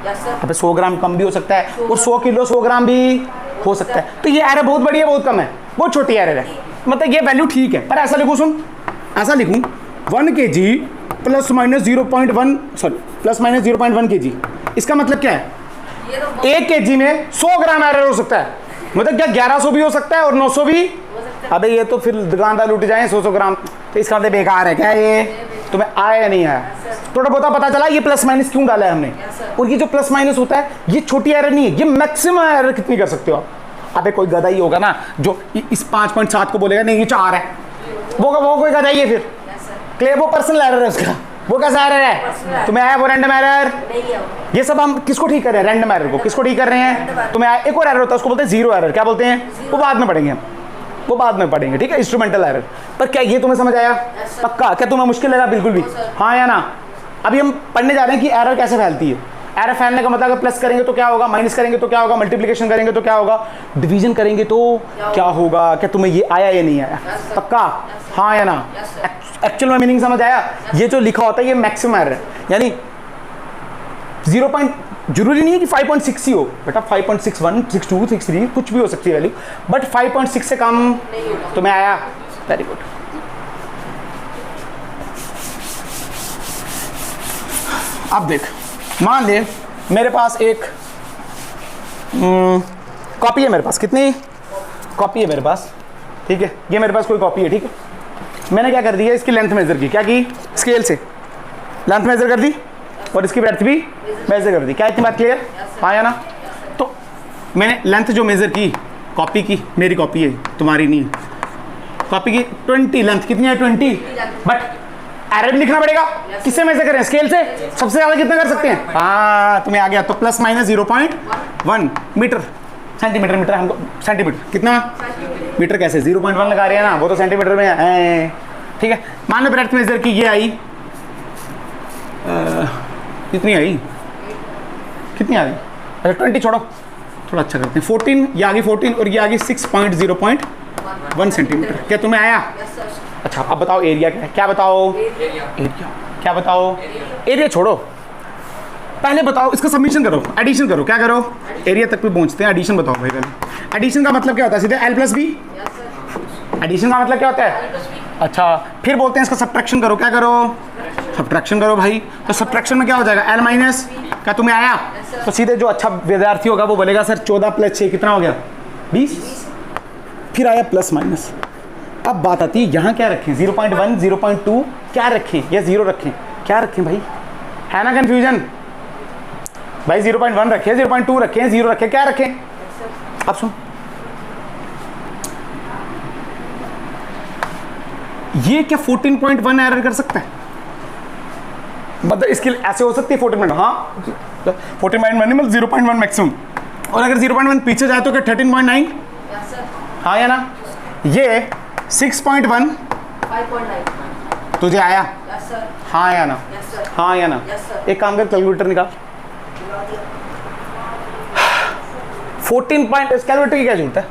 S2: Yes sir.
S1: अब 100 ग्राम कम भी हो सकता है और 100 किलो 100 ग्राम भी हो सकता है। तो ये एरर बहुत बड़ी है, बहुत कम है, बहुत छोटी एरर है। मतलब ये वैल्यू ठीक है, पर ऐसा लिखूँ, सुन ऐसा लिखूँ 1 kg plus minus 0.1 sorry plus minus 0.1 kg। इसका मतलब क्या है?
S2: ये तो
S1: 1 kg में 100 ग्राम एरर हो सकता है। मतलब क्या 1100 भी हो सकता है और 900 भी?
S2: हो सकता है।
S1: अबे ये तो फिर दुकानदार लूट जाए 100 ग्राम, तो इसका मतलब बेकार है। क्या ये? तुम्हें आया या नहीं आया? थोड़ा बहुत पता चला ये प्लस माइनस क्यों डाला है हमने। और ये जो प्लस माइनस होता है ये छोटी एरर नहीं है, ये मैक्सिमम एरर कितनी कर सकते हो आप? अबे कोई गधा ही होगा ना जो इस 5.7 को बोलेगा नहीं ये 4 है, वो कोई गधा ही है फिर।
S2: Yes sir.
S1: क्लियर? वो पर्सनल एरर है उसका, वो कैसा एरर है? तुम्हें आया वो रैंडम एरर?
S2: नहीं है वो।
S1: ये सब हम किसको ठीक कर रहे हैं? रैंडम एरर को। किसको ठीक कर रहे हैं? तुम्हें आया एक और एरर होता है, उसको बोलते हैं जीरो एरर। क्या बोलते हैं? वो बाद में पढ़ेंगे हम, वो बाद में पढ़ेंगे, ठीक है? Instrumental error. पर क्या ये तुम्हें समझ आया?
S2: sir.
S1: पक्का? क्या तुम्हें मुश्किल लगा? बिल्कुल भी?
S2: sir.
S1: हाँ या ना? अभी हम पढ़ने जा रहे हैं कि एरर कैसे फैलती है। एरर फैलने का मतलब अगर प्लस करेंगे तो क्या होगा, माइनस करेंगे तो क्या होगा, मल्टीप्लिकेशन करेंगे तो क्या होगा, डिवीजन करेंगे तो क्या होगा। क्या तुम्हें ये आया या नहीं आया?
S2: sir.
S1: पक्का? हाँ या ना?
S2: Yes, sir.
S1: एक्चुअल में मीनिंग समझ आया? ये जो लिखा होता है ये मैक्सिमम एरर है, यानी 0. जरूरी नहीं है कि 5.6 ही हो बेटा, 5.61 62 63 कुछ भी हो सकती है वैल्यू, बट 5.6 से कम
S2: नहीं होगा।
S1: तुम्हें आया? Very good. अब देख, मान ले मेरे पास एक कॉपी है मेरे पास। कितनी कॉपी है मेरे पास? ठीक है, ये मेरे पास कोई कॉपी है, ठीक है। मैंने क्या कर दिया, इसकी लेंथ मेजर की। क्या की? स्केल से लेंथ मेजर कर दी और इसकी ब्रेड्थ भी मेजर कर दी। क्या इतनी बात क्लियर? हाँ या ना? तो मैंने लेंथ जो मेजर की कॉपी की, मेरी कॉपी है तुम्हारी नहीं है, कॉपी की 20 लेंथ कितनी है? 20। बट एरर भी लिखना पड़ेगा। किससे मेजर करें? स्केल से। सबसे ज़्यादा कितना कर सकते हैं? हाँ तुम्हें आ गया, तो plus minus 0.1 metre centimetre. Metre हमको सेंटीमीटर कितना? मीटर कैसे? 0.1 लगा रहे हैं ना, वो तो सेंटीमीटर में है, ठीक है। मान लो ब्रेड्थ मेजर की ये आई, कितनी आई? कितनी आ गई? अच्छा 20 छोड़ो, थोड़ा अच्छा करते हैं। 14 ये आ गई 14 और ये आ गई 6.0.1 सेंटीमीटर। क्या तुम्हें आया?
S2: Yes sir.
S1: अच्छा अब बताओ एरिया क्या है? क्या बताओ? एरिया क्या बताओ? एरिया छोड़ो, पहले बताओ इसका सबमिशन करो, एडिशन करो, क्या करो, एरिया तक भी पहुंचते हैं। एडिशन बताओ भाई पहले। एडिशन का मतलब क्या होता है? सीधे L प्लस बी। एडिशन का मतलब क्या होता है? अच्छा, फिर बोलते हैं इसका सब्ट्रैक्शन करो, क्या करो, सब्ट्रैक्शन करो भाई। तो सब्ट्रैक्शन में क्या हो जाएगा? L माइनस, क्या तुम्हें आया? तो सीधे जो अच्छा विद्यार्थी होगा वो बोलेगा सर 14 प्लस 6 कितना हो गया? 20। फिर आया प्लस माइनस। अब बात आती है यहाँ क्या रखें? 0.1, 0.2 क्या रखें या 0 रखें? क्या रखें भाई? है ना कंफ्यूजन भाई? 0.1 रखें, 0.2 रखें, 0 रखें, क्या रखें? अब सुन, ये क्या 14.1 एरर कर सकता है? मतलब इसके ऐसे हो सकती है 14.1, हाँ 14.1 मिनिमल, 0.1 मैक्सिमम। और अगर 0.1 पीछे जाए तो क्या 13.9? हाँ या ना? ये 6.1
S2: 5.9
S1: तुझे आया? हाँ या ना?
S2: Yes,
S1: हाँ या ना?
S2: Yes,
S1: एक काम कर, कैलकुलेटर निकाल। 14 पॉइंट, कैलकुलेटर की क्या जरूरत है?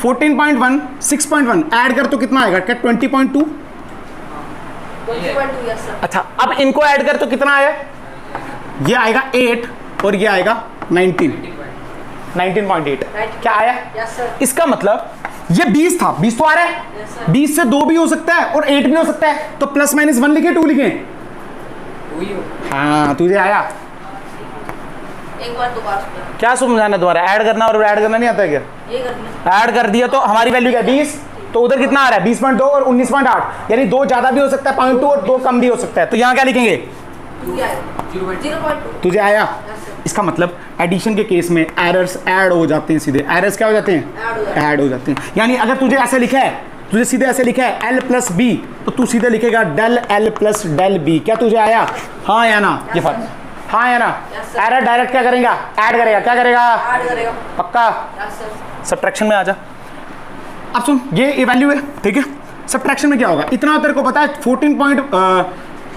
S1: 14.1 6.1 ऐड कर तो कितना आएगा? क्या 20.2?
S2: 20.2 यस सर।
S1: अच्छा, अब इनको ऐड कर तो कितना आया? ये आएगा 8 और ये आएगा 19.8। क्या आया?
S2: Yes sir.
S1: इसका मतलब ये 20 था, 20 तो आ रहा है।
S2: Yes sir.
S1: 20 से 2 भी हो सकता है और 8 भी हो सकता है, तो प्लस माइनस 1 लिखे 2 लिखे? हाँ, तुझे आया?
S2: एक बार दोबारा सुनो।
S1: क्या समझाना तुम्हारा? ऐड करना और ऐड करना नहीं आता है क्या?
S2: ये कर दिया।
S1: ऐड कर दिया तो हमारी वैल्यू क्या? 20। तो उधर कितना आ रहा है? 20.2 और 19.8, यानी 2 ज्यादा भी हो सकता है 0.2 और 2 कम भी हो सकता है। तो यहाँ क्या लिखेंगे?
S2: 0.2
S1: तुझे आया?
S2: Yes sir.
S1: इसका मतलब एडिशन के केस में एरर्स ऐड हो जाते हैं, सीधे एरर्स क्या हो जाते हैं? ऐड हो जाते हैं। यानी अगर तुझे ऐसे लिखा है, तुझे सीधे ऐसे लिखा है L प्लस बी, तो तू सीधे लिखेगा del L plus del B. क्या तुझे आया? हाँ या ना? ये फर्क, हाँ या ना?
S2: Yes, sir.
S1: एरर डायरेक्ट क्या करेगा? ऐड करेगा, क्या करेगा?
S2: ऐड करेगा।
S1: पक्का?
S2: Yes sir.
S1: सब्ट्रैक्शन में आ जा। अब सुन, ये वैल्यू है, ठीक है। सब्ट्रैक्शन में क्या होगा? इतना तेरे को पता है,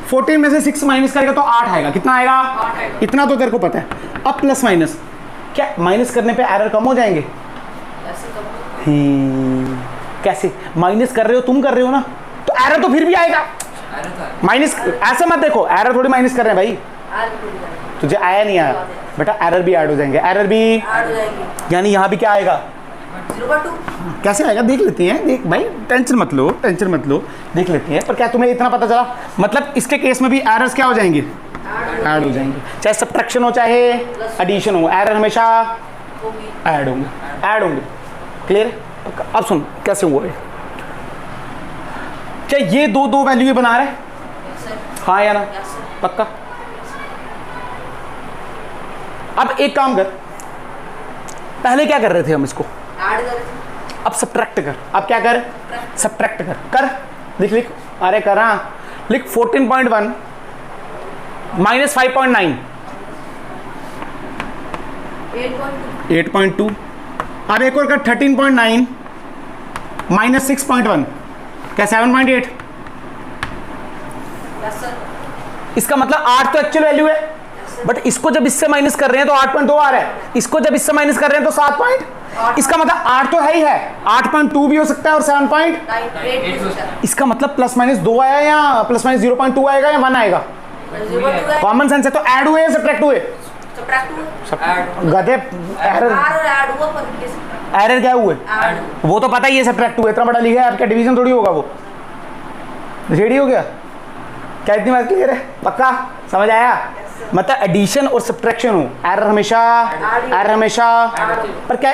S1: 14 में से 6 माइनस करेगा तो 8 आएगा। कितना आएगा?
S2: 8 आएगा।
S1: इतना तो तेरे को पता है। अब प्लस माइनस, क्या माइनस करने पे एरर कम हो जाएंगे?
S2: ऐसे कब?
S1: कैसे? माइनस कर रहे हो, तुम कर रहे हो ना, तो एरर तो फिर भी आएगा। माइनस ऐसे मत देखो, एरर थोड़ी माइनस कर रहे हैं भाई।
S2: ऐड हो जाएगा।
S1: तुझे आया नहीं आया बेटा? एरर भी ऐड हो जाएंगे, एरर भी,
S2: ऐड हो जाएंगे।
S1: यानी यहाँ भी क्या आएगा?
S2: 0.2
S1: कैसे आएगा? देख लेते हैं, देख भाई, टेंशन मत लो, टेंशन मत लो, देख लेते हैं। पर क्या तुम्हें इतना पता चला? मतलब इसके केस में भी एरर्स क्या हो जाएंगे? ऐड हो जाएंगे। चाहे सब्ट्रैक्शन हो चाहे एडिशन हो, एरर हमेशा
S2: होगी।
S1: ऐड होंगे, ऐड होंगे। क्लियर? अब सुन कैसे हुआ है। क्या ये दो वैल्यू बना रहे हैं?
S2: Yes sir.
S1: हाँ या ना?
S2: Yes sir.
S1: पक्का? अब एक काम कर, पहले क्या कर रहे थे हम इसको?
S2: ऐड कर रहे थे।
S1: अब सब्ट्रैक्ट कर। अब क्या कर? सब्ट्रैक्ट कर। कर, लिख लिख, अरे कर, हाँ लिख। 14.1 माइनस 5.9 8.2। अब एक और कर 13.9 माइनस 6.1, क्या 7.8?
S2: Yes sir.
S1: इसका मतलब 8 तो एक्चुअल वैल्यू है, बट इसको जब इससे माइनस कर रहे हैं तो 8.2 आ रहा है, इसको जब इससे माइनस कर रहे हैं तो 7 पॉइंट, इसका मतलब 8 तो है ही है, 8.2 भी हो सकता है और 7 पॉइंट।
S2: 9.8
S1: इसका मतलब प्लस माइनस 2 आया या प्लस माइनस 0.2 आएगा या 1 आएगा?
S2: 0.2
S1: कॉमन सेंस है। तो ऐड हुए या सब्ट्रैक्ट हुए?
S2: सब्ट्रैक्ट हुआ।
S1: गधे, एरर,
S2: और ऐड हुआ पर कैसे?
S1: एरर क्या हुए?
S2: ऐड हुआ।
S1: वो तो पता ही है, सब्ट्रैक्ट हुए, इतना बड़ा लिखा है, आपका डिवीजन थोड़ी होगा वो। रेडी हो गया? क्या इतनी बात क्लियर है? पक्का समझ आया? मतलब एडिशन और सब्ट्रैक्शन हो, एरर हमेशा, एरर हमेशा। पर क्या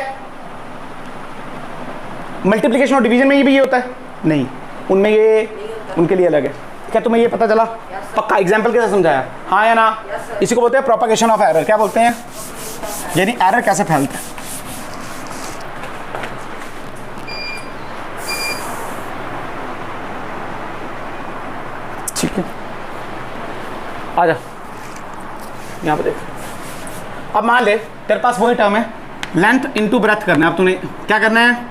S1: मल्टीप्लिकेशन और डिवीजन में ये भी ये होता है? नहीं, उनमें ये उनके लिए अलग है। क्या तुम्हें ये पता चला? पक्का एग्जाम्पल कैसे समझाया? हाँ या ना? इसी को बोलते हैं प्रोपगेशन ऑफ एरर। क्या बोलते हैं? यानी एरर कैसे फैलता है। ठीक है, आ जा यहाँ पे देख। अब मान ले तेरे पास वही टर्म है, लेंथ इनटू ब्रेथ करना है। अब तूने क्या करना है?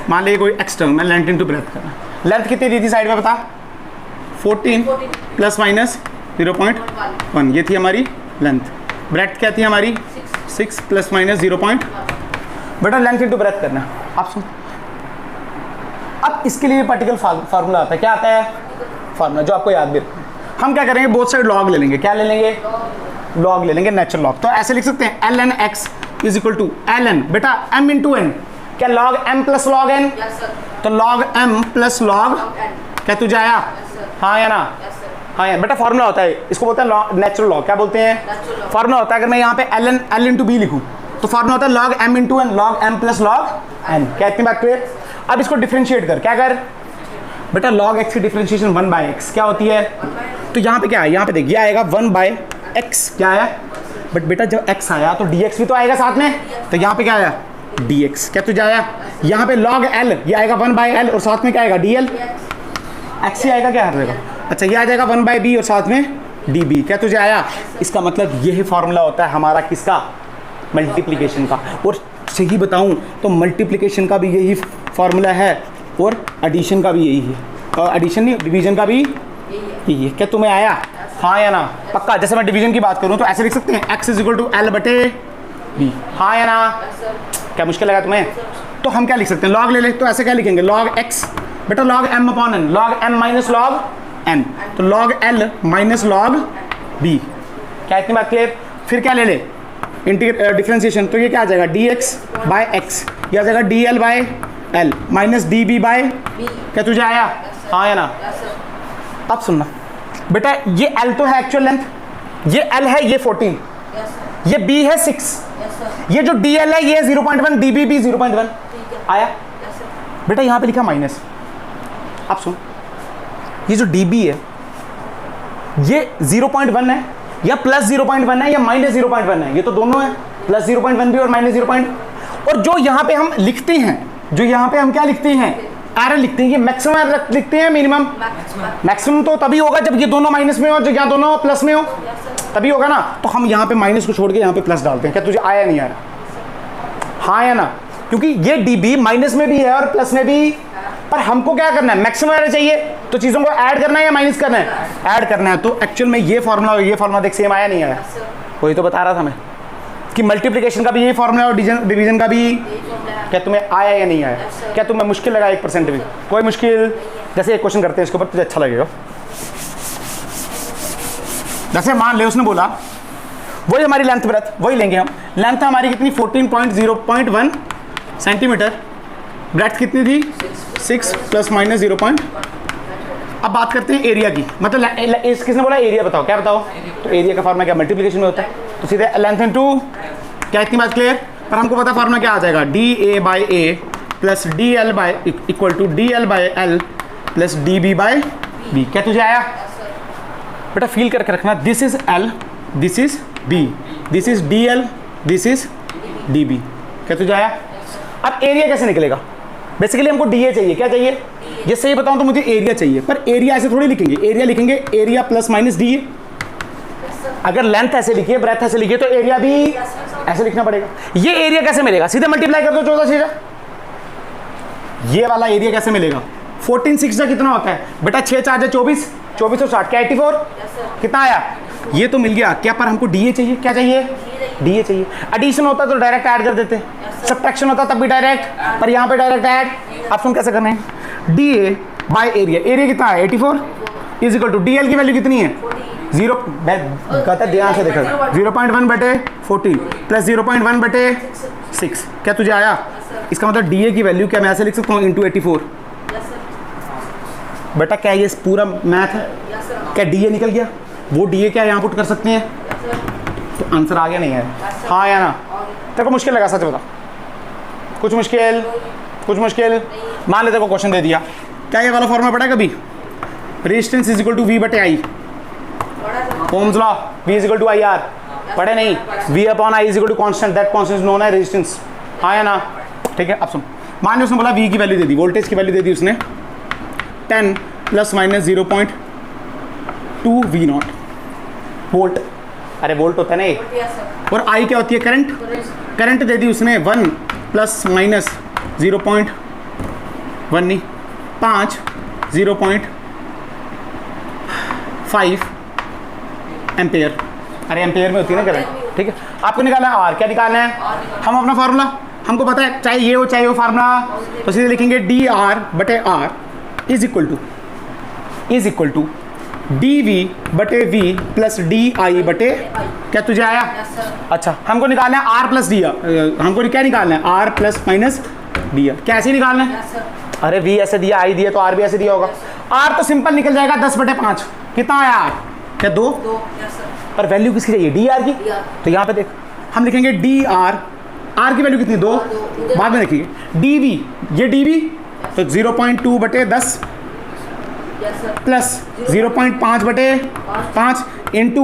S1: मान ले कोई एक्स टर्म है, लेंथ इनटू ब्रेथ करना है। लेंथ कितनी दी थी साइड में बता? 14 प्लस माइनस 0.1, ये थी हमारी लेंथ। ब्रेथ क्या थी हमारी? 6 प्लस माइनस 0. बेटा लेंथ इनटू ब्रेथ करना है। आप सुन, अब इसके लिए पार्टिकल फार्मूला आता है। क्या आता है? फार्मूला जो आपको याद भी रखना है। हम क्या करेंगे? बोथ साइड लॉग ले लेंगे। क्या ले लेंगे? लॉग ले लेंगे, नेचुरल लॉग। तो ऐसे लिख सकते हैं ln x is equal to ln बेटा m इंटू n, क्या log m plus log n,
S2: yes sir,
S1: तो log m प्लस log क्या तुझे आया,
S2: यस सर,
S1: हाँ या ना,
S2: यस सर,
S1: हाँ यार बेटा फॉर्मूला होता है, इसको बोलते हैं नेचुरल लॉग। क्या बोलते हैं,
S2: नेचुरल लॉग।
S1: फॉर्मूला होता है अगर मैं यहाँ पे ln l इंटू बी लिखूँ तो फॉर्मूला होता है log m into n, log m plus log n। क्या इतनी बात क्लियर। अब इसको डिफरेंशिएट कर, क्या कर बेटा, log x की डिफरेंशिएशन 1 बाय x क्या होती है, तो यहाँ पे क्या है, यहाँ पे देख ये आएगा 1 बाय x, क्या आया, बट बेटा जब x आया तो dx भी तो आएगा साथ में, तो यहाँ पे क्या आया dx, क्या तुझे आया, यहाँ पे log l ये आएगा 1 बाय l और साथ में क्या आएगा dl, x ही आएगा क्या हर जगह, अच्छा ये आ जाएगा 1 बाय b और साथ में db, क्या तुझे आया। इसका मतलब यही फॉर्मूला होता है हमारा किसका, मल्टीप्लिकेशन का। और सही बताऊं तो मल्टीप्लिकेशन का भी यही फॉर्मूला है और एडिशन का भी यही है, और एडिशन नहीं डिवीजन का भी यही है। क्या तुम्हें आया, हाँ या ना, पक्का। जैसे मैं डिवीजन की बात करूं तो ऐसे लिख सकते हैं x is equal to L बटे बी, हाँ या ना, क्या मुश्किल लगा तुम्हें। तो हम क्या लिख सकते हैं, लॉग ले ले, तो ऐसे क्या लिखेंगे log x बेटा log m upon n, log m minus log n, तो log l minus log b, क्या इतनी बात क्लियर। फिर क्या ले ले डिफरेंशिएशन, तो ये क्या आ जाएगा dx बाय x, ये आ जाएगा dl by l minus db by, क्या तुझे आया, हाँ या ना।
S2: यस सर,
S1: अब सुनना बेटा, ये l तो है एक्चुअल लेंथ, ये l है ये 14,
S2: यस सर,
S1: ये b है 6,
S2: यस सर,
S1: ये जो dl है ये 0.1, db भी 0.1
S2: ठीक है,
S1: आया।
S2: यस सर,
S1: बेटा यहाँ पे लिखा माइनस, अब सुन, ये जो db है ये 0.1 है या प्लस 0.1 है या माइनस 0.1 है, ये तो दोनों है, प्लस 0.1 भी और माइनस 0. और जो यहाँ पे हम लिखते हैं, जो यहाँ पे हम क्या लिखते हैं, एरर लिखते हैं, ये मैक्सिमम एरर लिखते हैं मिनिमम। मैक्सिमम तो तभी होगा जब ये दोनों माइनस में हो, जब यहाँ दोनों प्लस में हो, तभी होगा ना। तो हम यहाँ पे माइनस को छोड़ के यहाँ पे प्लस डालते हैं। क्या तुझे आया नहीं आ रहा, हाँ या ना, क्योंकि ये db माइनस में भी है और प्लस में भी, पर हमको क्या करना है, मैक्सिमम एरर चाहिए, तो चीज़ों को ऐड करना है या माइनस करना है, ऐड करना है। तो एक्चुअल में ये फॉर्मूला देख सेम आया नहीं आया, वही तो बता रहा था मैं कि मल्टीप्लिकेशन का भी यही फॉर्मूला और डिवीजन का भी। क्या तुम्हें आया या नहीं आया, क्या तुम्हें मुश्किल लगा 1% भी, कोई मुश्किल। जैसे एक क्वेश्चन करते हैं इसके ऊपर, तुझे अच्छा लगेगा। जैसे मान ले उसने बोला वही हमारी लेंथ ब्रेथ वही लेंगे हम, लेंथ हमारी कितनी 14.0.1 सेंटीमीटर, ब्रेथ कितनी थी 6 प्लस माइनस 0. अब बात करते हैं एरिया की, मतलब किसने बोला एरिया बताओ, क्या बताओ, तो एरिया का फॉर्मूला क्या मल्टीप्लिकेशन में होता है, तो सीधे लेंथ इनटू, क्या इतनी बात क्लियर। पर हमको पता फॉर्मूला क्या आ जाएगा, DA by A plus DL by equal to DL by L plus DB by B. क्या तुझे आया बेटा, फील करके रखना, this is L, this is B, this is DL, this is DB। क्या तुझे आया। अब एरिया कैसे निकलेगा, बेसिकली हमको DA चाहिए, क्या चाहिए, ये सही बताऊं तो मुझे एरिया चाहिए, पर एरिया ऐसे थोड़ी लिखेंगे, एरिया लिखेंगे एरिया प्लस माइनस DA। अगर लेंथ ऐसे लिखिए, ब्रेथ ऐसे लिखिए, तो एरिया भी ऐसे लिखना पड़ेगा। ये एरिया कैसे मिलेगा, सीधे मल्टीप्लाई कर दो 14 से। ये वाला एरिया कैसे मिलेगा, 14 6 का कितना होता है बेटा, 6 4 जा 24, 24 और 60 क्या 84, कितना आया, ये तो मिल गया। क्या पर हमको DA चाहिए, क्या चाहिए, DA चाहिए। एडिशन होता तो डायरेक्ट ऐड कर देते, सब्ट्रैक्शन होता तब भी डायरेक्ट, पर यहाँ पे डायरेक्ट ऐड। अब तुम कैसे करना है, DA बाय एरिया, एरिया कितना है 84 इज इक्वल टू DL की वैल्यू कितनी है 0, कहता ध्यान से देखा 0.1 बटे 14 प्लस 0.1 बटे 6। क्या तुझे आया, इसका मतलब DA की वैल्यू क्या मैं ऐसे लिख सकता हूँ इंटू 84। बेटा क्या ये पूरा मैथ है, क्या DA निकल गया, वो DA क्या यहाँ पुट कर सकते हैं, तो आंसर आ गया नहीं है, हाँ या ना। तेरे को मुश्किल लगा, सच बता, कुछ मुश्किल, कुछ मुश्किल। मान लेते को क्वेश्चन दे दिया, क्या ये वाला फॉर्मूला पढ़ा कभी, resistance is equal to V बटे I, Ohm's law, V is equal to IR, पढ़े नहीं, V upon I is equal to constant, that constant is known as resistance, हाँ या ना। ठीक है, अब सुन, मान लो उसने बोला V की वैल्यू दे दी, वोल्टेज की वैल्यू दे दी उसने 10 प्लस माइनस 0.2 V0 वोल्ट, अरे वोल्ट होता है ना ये, और I क्या होती है करंट, करंट दे दी उसने 1 प्लस माइनस 0.1 नहीं 5 0.5 एम्पेयर, अरे एम्पेयर में होती है ना करंट। ठीक है, आपको निकालना है R, क्या निकालना है, हम अपना फार्मूला हमको पता है, चाहे ये हो चाहे वो फार्मूला, तो सीधे लिखेंगे DR बटे R is equal to D V बटे वी प्लस डी आई बटे, क्या तुझे आया?
S2: Yes sir.
S1: अच्छा, हमको निकालना है आर प्लस डी आर, हमको क्या निकालना है? R plus minus D R. कैसे निकालना है?
S2: Yes sir.
S1: अरे वी ऐसे दिया, आई दिया, तो आर भी ऐसे दिया होगा। आर तो सिंपल निकल जाएगा 10/5। कितना आया आर? क्या 2?
S2: 2। Yes sir.
S1: पर वैल्यू किसकी चाहिए? डी आर की।
S2: DR
S1: तो यहाँ पे देख, हम लिखेंगे डी आर, आर की वैल्यू कितनी? 2।
S2: दो।
S1: बाद में लिखेंगे डी वी, ये डी वी तो 0.2/10
S2: यस सर।
S1: Plus 0.5/5 into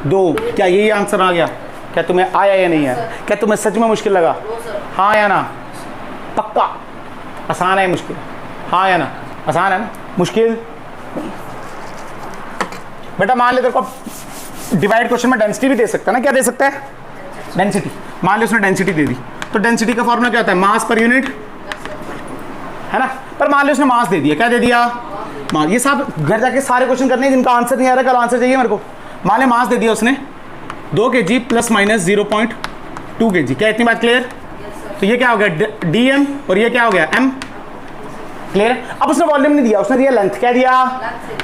S1: 2। क्या यही आंसर आ गया? क्या तुम्हें आया या नहीं आया? क्या तुम्हें सच में मुश्किल लगा?
S2: 2 सर।
S1: हाँ या ना? पक्का आसान है मुश्किल? हाँ या ना? आसान है ना? मुश्किल नहीं। बेटा मान ले तेरे को डिवाइड क्वेश्चन में डेंसिटी भी दे सकता है ना? क्या दे सकता है? डेंसिटी। मान ले उसने डेंसिटी दे दी, तो डेंसिटी का फॉर्मूला क्या होता है? मास पर यूनिट, है ना? पर मान लो उसने मास दे दिया, क्या दे दिया? मास। ये सब घर जाके सारे क्वेश्चन करने हैं जिनका आंसर नहीं आ रहा, कल आंसर चाहिए मेरे को। मान ले मास दे दिया उसने 2 kg प्लस माइनस 0.2 kg। क्या इतनी बात क्लियर? तो ये क्या हो गया? डी एम, और ये क्या हो गया? एम। क्लियर? अब उसने वॉल्यूम नहीं दिया, उसने दिया लेंथ। क्या दिया?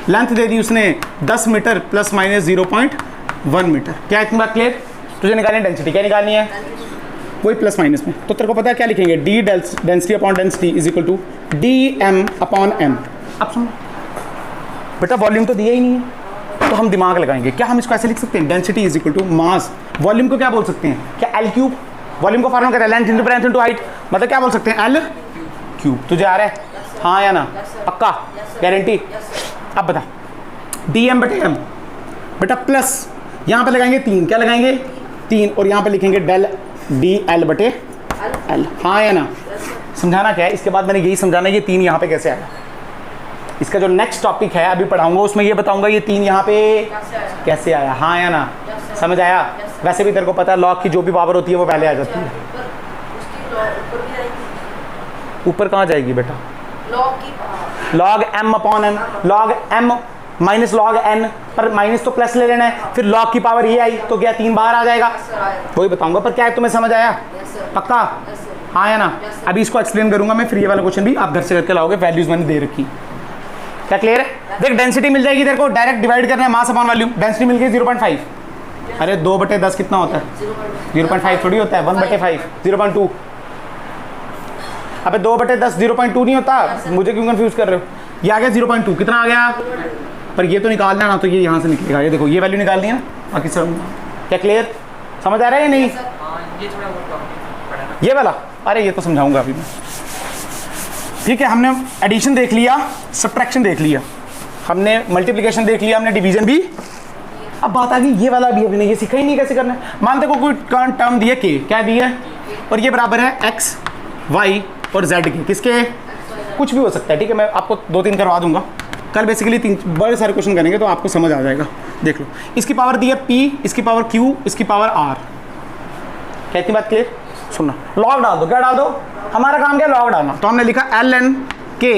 S1: लेंथ दे दी उसने 10 मीटर प्लस माइनस 0.1 मीटर। क्या इतनी बात क्लियर? तुझे निकालनी है डेंसिटी। क्या निकालनी है? वही प्लस माइनस में। तो तेरे को पता है क्या लिखेंगे? D density upon density is equal to D M upon M. अब सुनो बेटा, वॉल्यूम तो दिया ही नहीं है, तो हम दिमाग लगाएंगे। क्या हम इसको ऐसे लिख सकते हैं? Density is equal to mass. Volume को क्या बोल सकते हैं? क्या एल क्यूब? वॉल्यूम को फॉर्मूला कहते हैं length into breadth into height. मतलब क्या बोल सकते हैं? L cube. तुझे आ रहा है? हाँ या ना? पक्का? गारंटी? अब बता, डी एम बटे एम बेटा प्लस यहाँ पे लगाएंगे 3। क्या लगाएंगे? 3, और यहाँ पे लिखेंगे डेल डी एल बटे एल। हाँ या ना? समझाना क्या है इसके बाद? मैंने यही समझाना है ये 3 यहाँ पे कैसे आया। इसका जो नेक्स्ट टॉपिक है अभी पढ़ाऊंगा, उसमें ये बताऊंगा ये 3 यहाँ पे कैसे आया। हाँ या ना? समझ आया? वैसे भी तेरे को पता है लॉग की जो भी पावर होती है वो पहले आ जाती है। ऊपर कहाँ जाएगी बेटा? Log M upon N, log M minus log N, पर माइनस तो प्लस ले लेना है, फिर लॉग की पावर ये आई तो क्या 3 बार आ जाएगा? वही बताऊंगा। पर क्या है तुम्हें समझ आया? पक्का? हाँ या ना? अभी इसको एक्सप्लेन करूंगा मैं, फिर ये वाला क्वेश्चन भी आप घर से करके लाओगे। वैल्यूज मैंने दे रखी। क्या क्लियर है? देख डेंसिटी मिल जाएगी तेरे को, डायरेक्ट डिवाइड करना है मास अपॉन वॉल्यूम। डेंसिटी मिल गई 0.5। अरे 2/10 कितना होता है? 0.5 थोड़ी होता है, 1/5 0.2। अबे 2/10 0.2 नहीं होता। मुझे क्यों कंफ्यूज कर रहे हो? ये आ गया 0.2। कितना आ गया? पर ये तो निकालना ना, तो ये यहाँ से निकलेगा। ये देखो, ये वैल्यू निकालनी है ना, बाकी सब। क्या क्लियर? समझ आ रहा है या नहीं? ये वाला? अरे ये तो समझाऊंगा अभी मैं। ठीक है, हमने एडिशन देख लिया, सब्ट्रैक्शन देख लिया, हमने मल्टीप्लिकेशन देख लिया, हमने डिवीजन भी। अब बात आ गई ये वाला भी, अभी नहीं ये सीखा ही नहीं कैसे करना है। मानते को कोई टर्म दिया के, क्या दिया है? और ये बराबर है एक्स वाई और जेड के। किसके? कुछ भी हो सकता है। ठीक है, मैं आपको 2-3 करवा दूंगा कल। बेसिकली 3 बड़े सारे क्वेश्चन करेंगे तो आपको समझ आ जाएगा। देख लो, इसकी पावर दी है पी, इसकी पावर क्यू, इसकी पावर आर। क्या इतनी बात क्लियर? सुनना, लॉग डाल दो। क्या डाल दो? हमारा काम क्या है? लॉग डालना। तो हमने लिखा एल एन के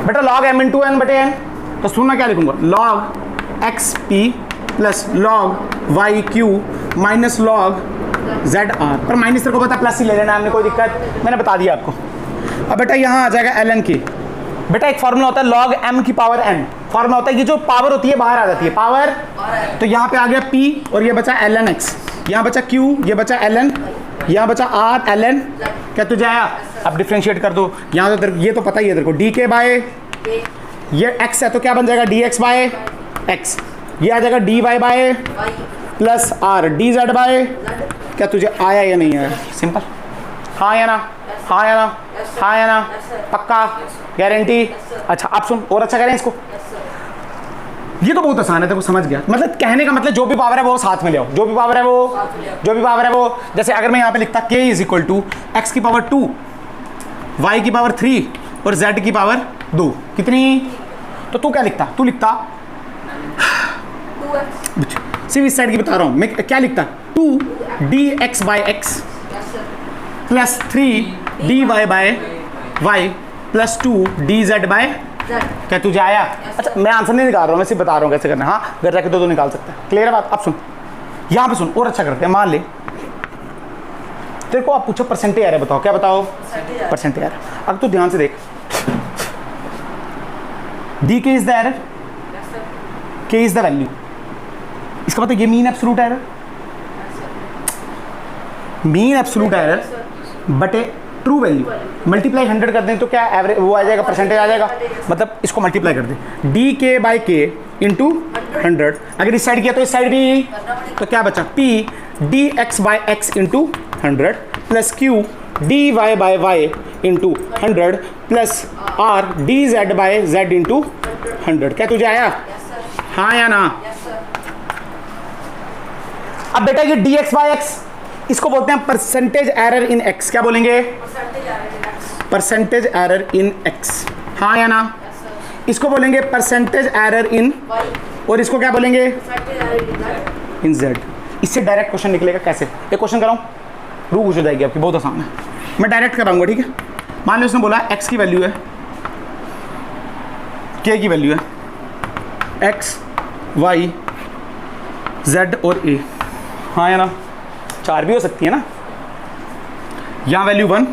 S1: बेटा लॉग एम इंटू एन बटे एन। तो सुनना क्या लिखूंगा? Log X P plus log Y Q minus log Z R. पर माइनस तेरे को पता प्लस ही ले लेना, हमने कोई दिक्कत, मैंने बता दिया आपको। अब बेटा यहाँ आ जाएगा एल एन के। बेटा एक फॉर्मूला होता है लॉग एम की पावर एन। फॉर्मूला होता है कि जो पावर होती है बाहर आ जाती है पावर। तो यहाँ पे आ गया पी और ये बचा एल एन एक्स, यहाँ बचा क्यू, ये बचा एल एन, यहाँ बचा आर एल एन। क्या तुझे आया? अब डिफ्रेंशिएट कर दो। यहाँ तो ये तो पता ही है तेरे को, डी के बाय ये एक्स है तो क्या बन जाएगा? D X by X. ये आ जाएगा D Y by plus R D Z by. क्या तुझे आया या नहीं आया? सिंपल। हाँ या ना? हाँ या ना? हाँ या ना? पक्का? गारंटी? अच्छा अब सुन, और अच्छा करें इसको। ये तो बहुत आसान है, देखो समझ गया। मतलब कहने का मतलब जो भी पावर है वो साथ में ले आओ। जो भी पावर है वो, जो भी पावर है वो। जैसे अगर मैं यहाँ पे लिखता k is equal to X की पावर 2, y की पावर 3 और z की पावर 2। कितनी? तो तू क्या लिखता? तू लिखता
S2: 2x।
S1: सिर्फ इस साइड की बता रहा हूँ मैं। क्या लिखता? 2 dx by X plus 3 dy by y plus 2 dz by. क्या तुझे आया? अच्छा मैं आंसर नहीं निकाल रहा हूँ, मैं सिर्फ बता रहा हूँ कैसे करना है। हाँ घर जाके दो निकाल सकते हैं। क्लियर है बात? अब सुन, यहाँ पे सुन, और अच्छा करते हैं। मान ले तेरे को आप पूछो परसेंटेज आ रहा है, बताओ क्या बताओ? परसेंटेज आ रहा है। अब तू ध्यान से देख, डी के इज द एरर, के इज द वैल्यू, इसका मतलब ये mean absolute error, mean absolute error बटे ट्रू वैल्यू, मल्टीप्लाई 100 कर दें तो क्या एवरेज वो आ जाएगा, परसेंटेज आ जाएगा, मतलब इसको मल्टीप्लाई कर दें डी के बाई के इंटू 100, अगर इस साइड किया तो इस साइड भी, तो क्या बचा P D X by X into 100 plus Q D Y by Y into 100 plus R D Z by Z into 100। क्या तुझे आया? हाँ या ना? अब बेटा ये डी एक्स बाई एक्स इसको बोलते हैं परसेंटेज एरर इन एक्स, क्या बोलेंगे? परसेंटेज एरर इन एक्स, हाँ या ना? इसको बोलेंगे परसेंटेज एरर इन, और इसको क्या बोलेंगे? इन जेड। इससे डायरेक्ट क्वेश्चन निकलेगा कैसे? एक क्वेश्चन कराऊं, रू पूछ हो जाएगी आपकी, बहुत आसान है, मैं डायरेक्ट कराऊंगा, ठीक है? मान लो उसने बोला एक्स की वैल्यू है, के की वैल्यू है एक्स वाई जेड और ए, हाँ या ना? 4 भी हो सकती है ना, यहाँ वैल्यू 1,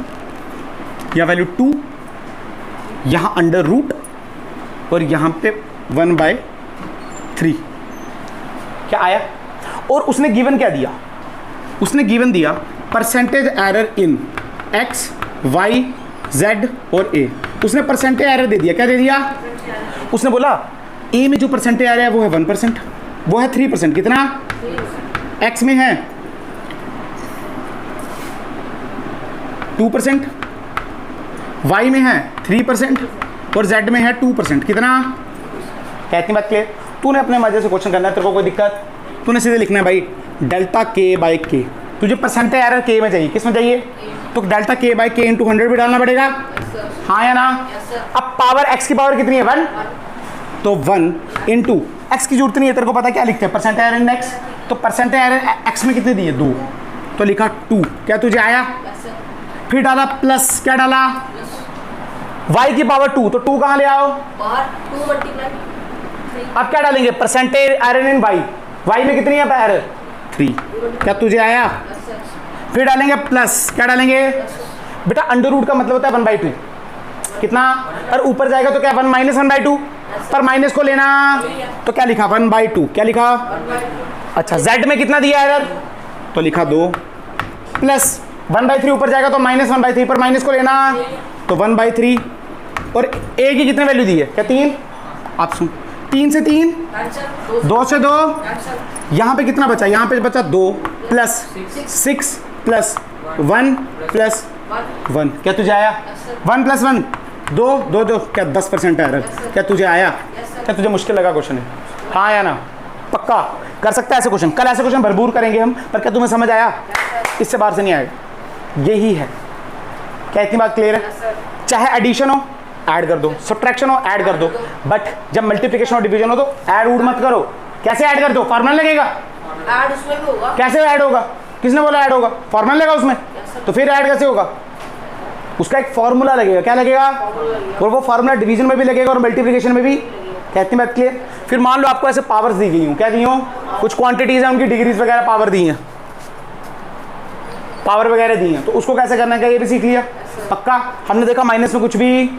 S1: यहाँ वैल्यू 2, यहाँ अंडर रूट और यहाँ पे 1/3, क्या आया? और उसने गिवन क्या दिया? उसने गिवन दिया percentage error in X Y Z और ए, उसने परसेंटेज एरर दे दिया, क्या दे दिया? उसने बोला ए में जो परसेंटेज एरर है वो है 1%, वो है 3%, कितना? एक्स में है 2%, y में है 3% और z में है 2%, कितना? क्या इतनी बात क्लियर? तूने अपने मजे से क्वेश्चन करना है, तेरे को कोई दिक्कत? तूने सीधे लिखना है भाई डेल्टा के बाई के, तुझे परसेंटेज एरर के में चाहिए, किस में चाहिए? तो डेल्टा के बाई के इंटू 100 भी डालना पड़ेगा, हाँ या ना? अब पावर x की पावर कितनी है? 1, तो 1 इंटू एक्स की जरूरत नहीं है, तेरे को पता क्या लिखते हैं? परसेंटेज एरर इन एक्स, तो परसेंटेज एरर एक्स में कितनी दी है? 2, तो लिखा 2, क्या तुझे आया? फिर डाला प्लस, क्या डाला? y की पावर 2, तो 2 कहाँ ले आओ? अब क्या डालेंगे? परसेंटेज एरर इन y में कितनी है एरर? 3, क्या तुझे आया? फिर डालेंगे प्लस, क्या डालेंगे? बेटा अंडर रूट का मतलब होता है 1/2, कितना? और ऊपर जाएगा तो क्या 1 माइनस 1/2, पर माइनस को लेना, तो क्या लिखा? 1/2, क्या लिखा? अच्छा z में कितना दिया एरर? तो लिखा 2 प्लस 1/3 ऊपर जाएगा तो माइनस 1/3, पर माइनस को लेना, तो 1/3, और a की कितने वैल्यू दी है? क्या 3? आप सुन, 3 से 3, 2 से 2, यहाँ पे कितना बचा? यहाँ पे बचा 2 प्लस 6 प्लस 1 प्लस 1, क्या तुझे आया? 1 प्लस 1 2, 2 2, क्या 10% एरर, क्या तुझे आया? क्या तुझे मुश्किल लगा क्वेश्चन है? हाँ या ना? पक्का कर सकता है ऐसे क्वेश्चन, कल ऐसे क्वेश्चन भरपूर करेंगे हम, पर क्या तुम्हें समझ आया? इससे बाहर से नहीं आएगा, यही है। क्या इतनी बात क्लियर है? चाहे एडिशन हो ऐड कर दो, सब्ट्रैक्शन हो ऐड कर दो, बट जब मल्टीप्लिकेशन और डिवीजन हो तो ऐड उड मत करो। कैसे ऐड कर दो? फॉर्मूला लगेगा,
S2: ऐड उसमें भी होगा।
S1: कैसे ऐड होगा? किसने बोला ऐड होगा? फॉर्मूला लगेगा उसमें, तो फिर ऐड कैसे होगा? उसका एक फॉर्मूला लगेगा, क्या लगेगा? और वो फॉर्मूला डिवीजन में भी लगेगा और मल्टीप्लिकेशन में भी। क्या इतनी बात क्लियर? फिर मान लो आपको ऐसे पावर्स दी गई हूँ, क्या दी हूँ? कुछ क्वांटिटीज हैं, उनकी डिग्रीज वगैरह पावर दी हैं, पावर वगैरह दी हैं, तो उसको कैसे करना है ये भी सीख लिया। पक्का? हमने देखा माइनस में कुछ भी,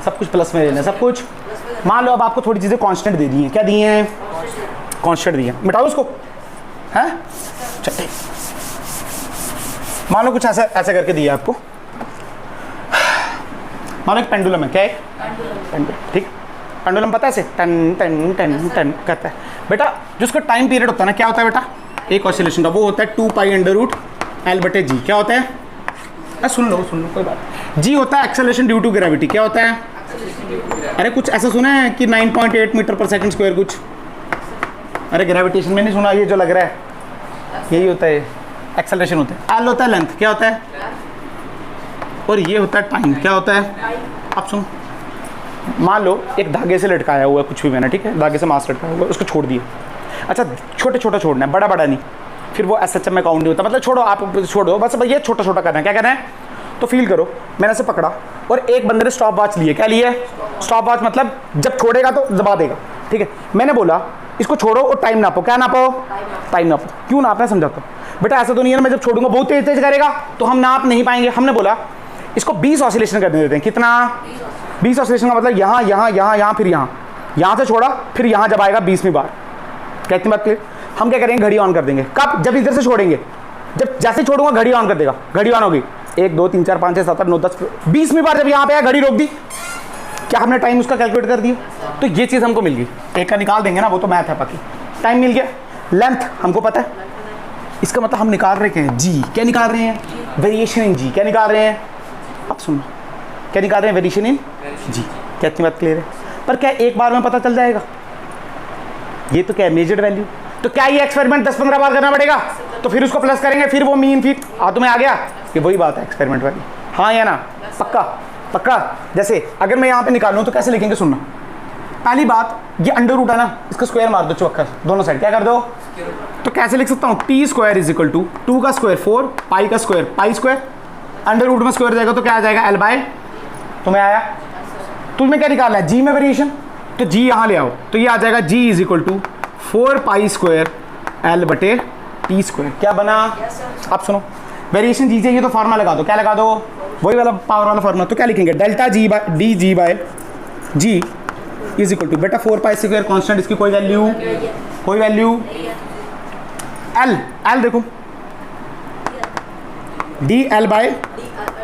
S1: सब कुछ प्लस में लेना, सब कुछ। मान लो अब आपको थोड़ी चीज़ें कांस्टेंट दे दी हैं, क्या दी हैं? कांस्टेंट दी हैं, मिटाओ उसको, है? चलिए मान लो कुछ ऐसा ऐसे करके दिया आपको, मान लो एक पेंडुलम है, क्या है? पेंडुलम, ठीक। पेंडुलम पता है ऐसे टन टन टन टन करता है बेटा, जो उसका टाइम पीरियड होता है ना, क्या होता है बेटा? एक ऑसिलेशन का वो होता है 2π√L/g, क्या होता है? सुन लो कोई बात। जी होता है एक्सेलरेशन ड्यू टू ग्रेविटी, क्या होता है? अरे कुछ ऐसा सुना है कि 9.8 मीटर पर सेकंड स्क्वायर कुछ, अरे ग्रेविटेशन में नहीं सुना, ये जो लग रहा है यही होता है, एक्सेलरेशन होता है। एल होता है लेंथ, क्या होता है? और ये होता है टाइम, क्या होता है? आप सुन, मान लो एक धागे से लटकाया हुआ है कुछ भी मैंने, ठीक है, धागे से मास लटकाया हुआ है, उसको छोड़ दिए। अच्छा छोटे छोटा छोड़ना है, बड़ा बड़ा नहीं, फिर वो SHM में काउंट नहीं होता, मतलब छोड़ो, आप छोड़ो, बस ये छोटा छोटा करना है। क्या करना है? तो फील करो, मैंने ऐसे पकड़ा और एक बंदे ने स्टॉप वॉच लिए, क्या लिए? स्टॉप वॉच, मतलब जब छोड़ेगा तो दबा देगा, ठीक है। मैंने बोला इसको छोड़ो और टाइम नापो, क्या नापो? टाइम नापो। क्यों नापना है समझाता हूँ बेटा, ऐसा तो नहीं है मैं जब छोड़ूंगा बहुत तेज तेज करेगा तो हम नाप नहीं पाएंगे। हमने बोला इसको 20 ऑसिलेशन करने देते हैं, कितना? 20 ऑसिलेशन का मतलब यहाँ यहाँ यहाँ यहाँ, फिर यहाँ से छोड़ा, फिर यहाँ जब आएगा 20वीं बार, कहती बात क्लियर। हम क्या करेंगे, घड़ी ऑन कर देंगे। कब? जब इधर से छोड़ेंगे, जब जैसे छोड़ूंगा घड़ी ऑन कर देगा। घड़ी ऑन होगी 1 2 3 4 5 6 7 8 9 10 20वीं बार जब यहाँ पे आया घड़ी रोक दी, क्या हमने टाइम उसका कैलकुलेट कर दिया? तो ये चीज़ हमको मिल गई। एक का निकाल देंगे ना, वो तो मैथ है बाकी। टाइम मिल गया, लेंथ हमको पता है, इसका मतलब हम निकाल रहे हैं जी। क्या निकाल रहे हैं? वेरिएशन इन जी। क्या निकाल रहे हैं? अब सुनो, क्या निकाल रहे हैं? वेरिएशन इन जी। क्या इतनी बात क्लियर है? पर क्या एक बार में पता चल जाएगा? ये तो क्या है, मेजर्ड वैल्यू। तो क्या ये एक्सपेरिमेंट 10-15 बार करना पड़ेगा? तो फिर उसको प्लस करेंगे, फिर वो मीन, फिर तुम्हें आ गया। ये वही बात है एक्सपेरिमेंट वाली, हाँ या ना? पक्का पक्का। जैसे अगर मैं यहाँ पे निकालूँ तो कैसे लिखेंगे? सुनना, पहली बात, ये अंडर रूट है ना, इसका स्क्वायर मार दो चौकर दोनों साइड। क्या कर दो? तो कैसे लिख सकता हूँ? T square is equal to 2 का स्क्वायर 4, पाई का square pi square, under root में स्क्वायर जाएगा तो क्या आ जाएगा? L by. तुम्हें आया? तुम्हें क्या निकालना है? जी में वेरिएशन। तो जी यहाँ ले आओ, तो ये आ जाएगा g is equal to 4 pi square L बटे टी स्क्वायर। क्या बना? अब सुनो, वेरिएशन जी चाहिए तो फॉर्मूला लगा दो। क्या लगा दो? वही वाला पावर वाला फॉर्मूला। तो क्या लिखेंगे? Delta G by D G by G is equal to बेटा 4 पाई स्क्वायर कांस्टेंट, इसकी कोई वैल्यू, कोई वैल्यू। एल, एल देखो, D L by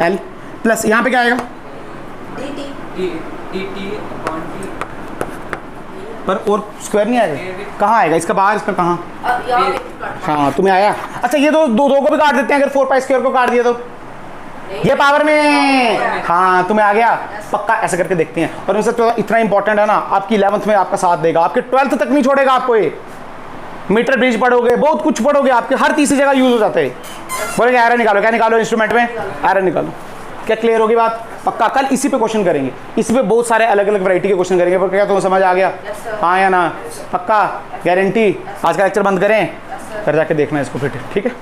S1: L plus यहाँ पे क्या आएगा? पर और स्क्वायर नहीं आएगा। कहाँ आएगा? इसका बाहर, इसका कहाँ? हाँ तुम्हें आया। अच्छा ये दो को भी काट देते हैं, अगर 4 पाई स्क्वायर को काट दिया तो ये पावर में, हाँ तुम्हें आ गया। पक्का ऐसा करके देखते हैं। और वैसे इतना इंपॉर्टेंट है ना, आपकी 11th में आपका साथ देगा, आपके 12th तक नहीं छोड़ेगा आपको। ये मीटर ब्रिज पढ़ोगे, बहुत कुछ पढ़ोगे, आपके हर तीसरी जगह यूज हो जाते हैं। बोलेंगे आयरन निकालो, क्या निकालो इंस्ट्रूमेंट में? आयरन निकालो। क्या क्लियर होगी बात? पक्का कल इसी पे क्वेश्चन करेंगे, इसी पे बहुत सारे अलग अलग वैरायटी के क्वेश्चन करेंगे। पर क्या तुम्हें समझ आ गया? हाँ या ना? पक्का गारंटी। आज का लेक्चर बंद करें, फिर जाके देखना इसको फिर, ठीक है?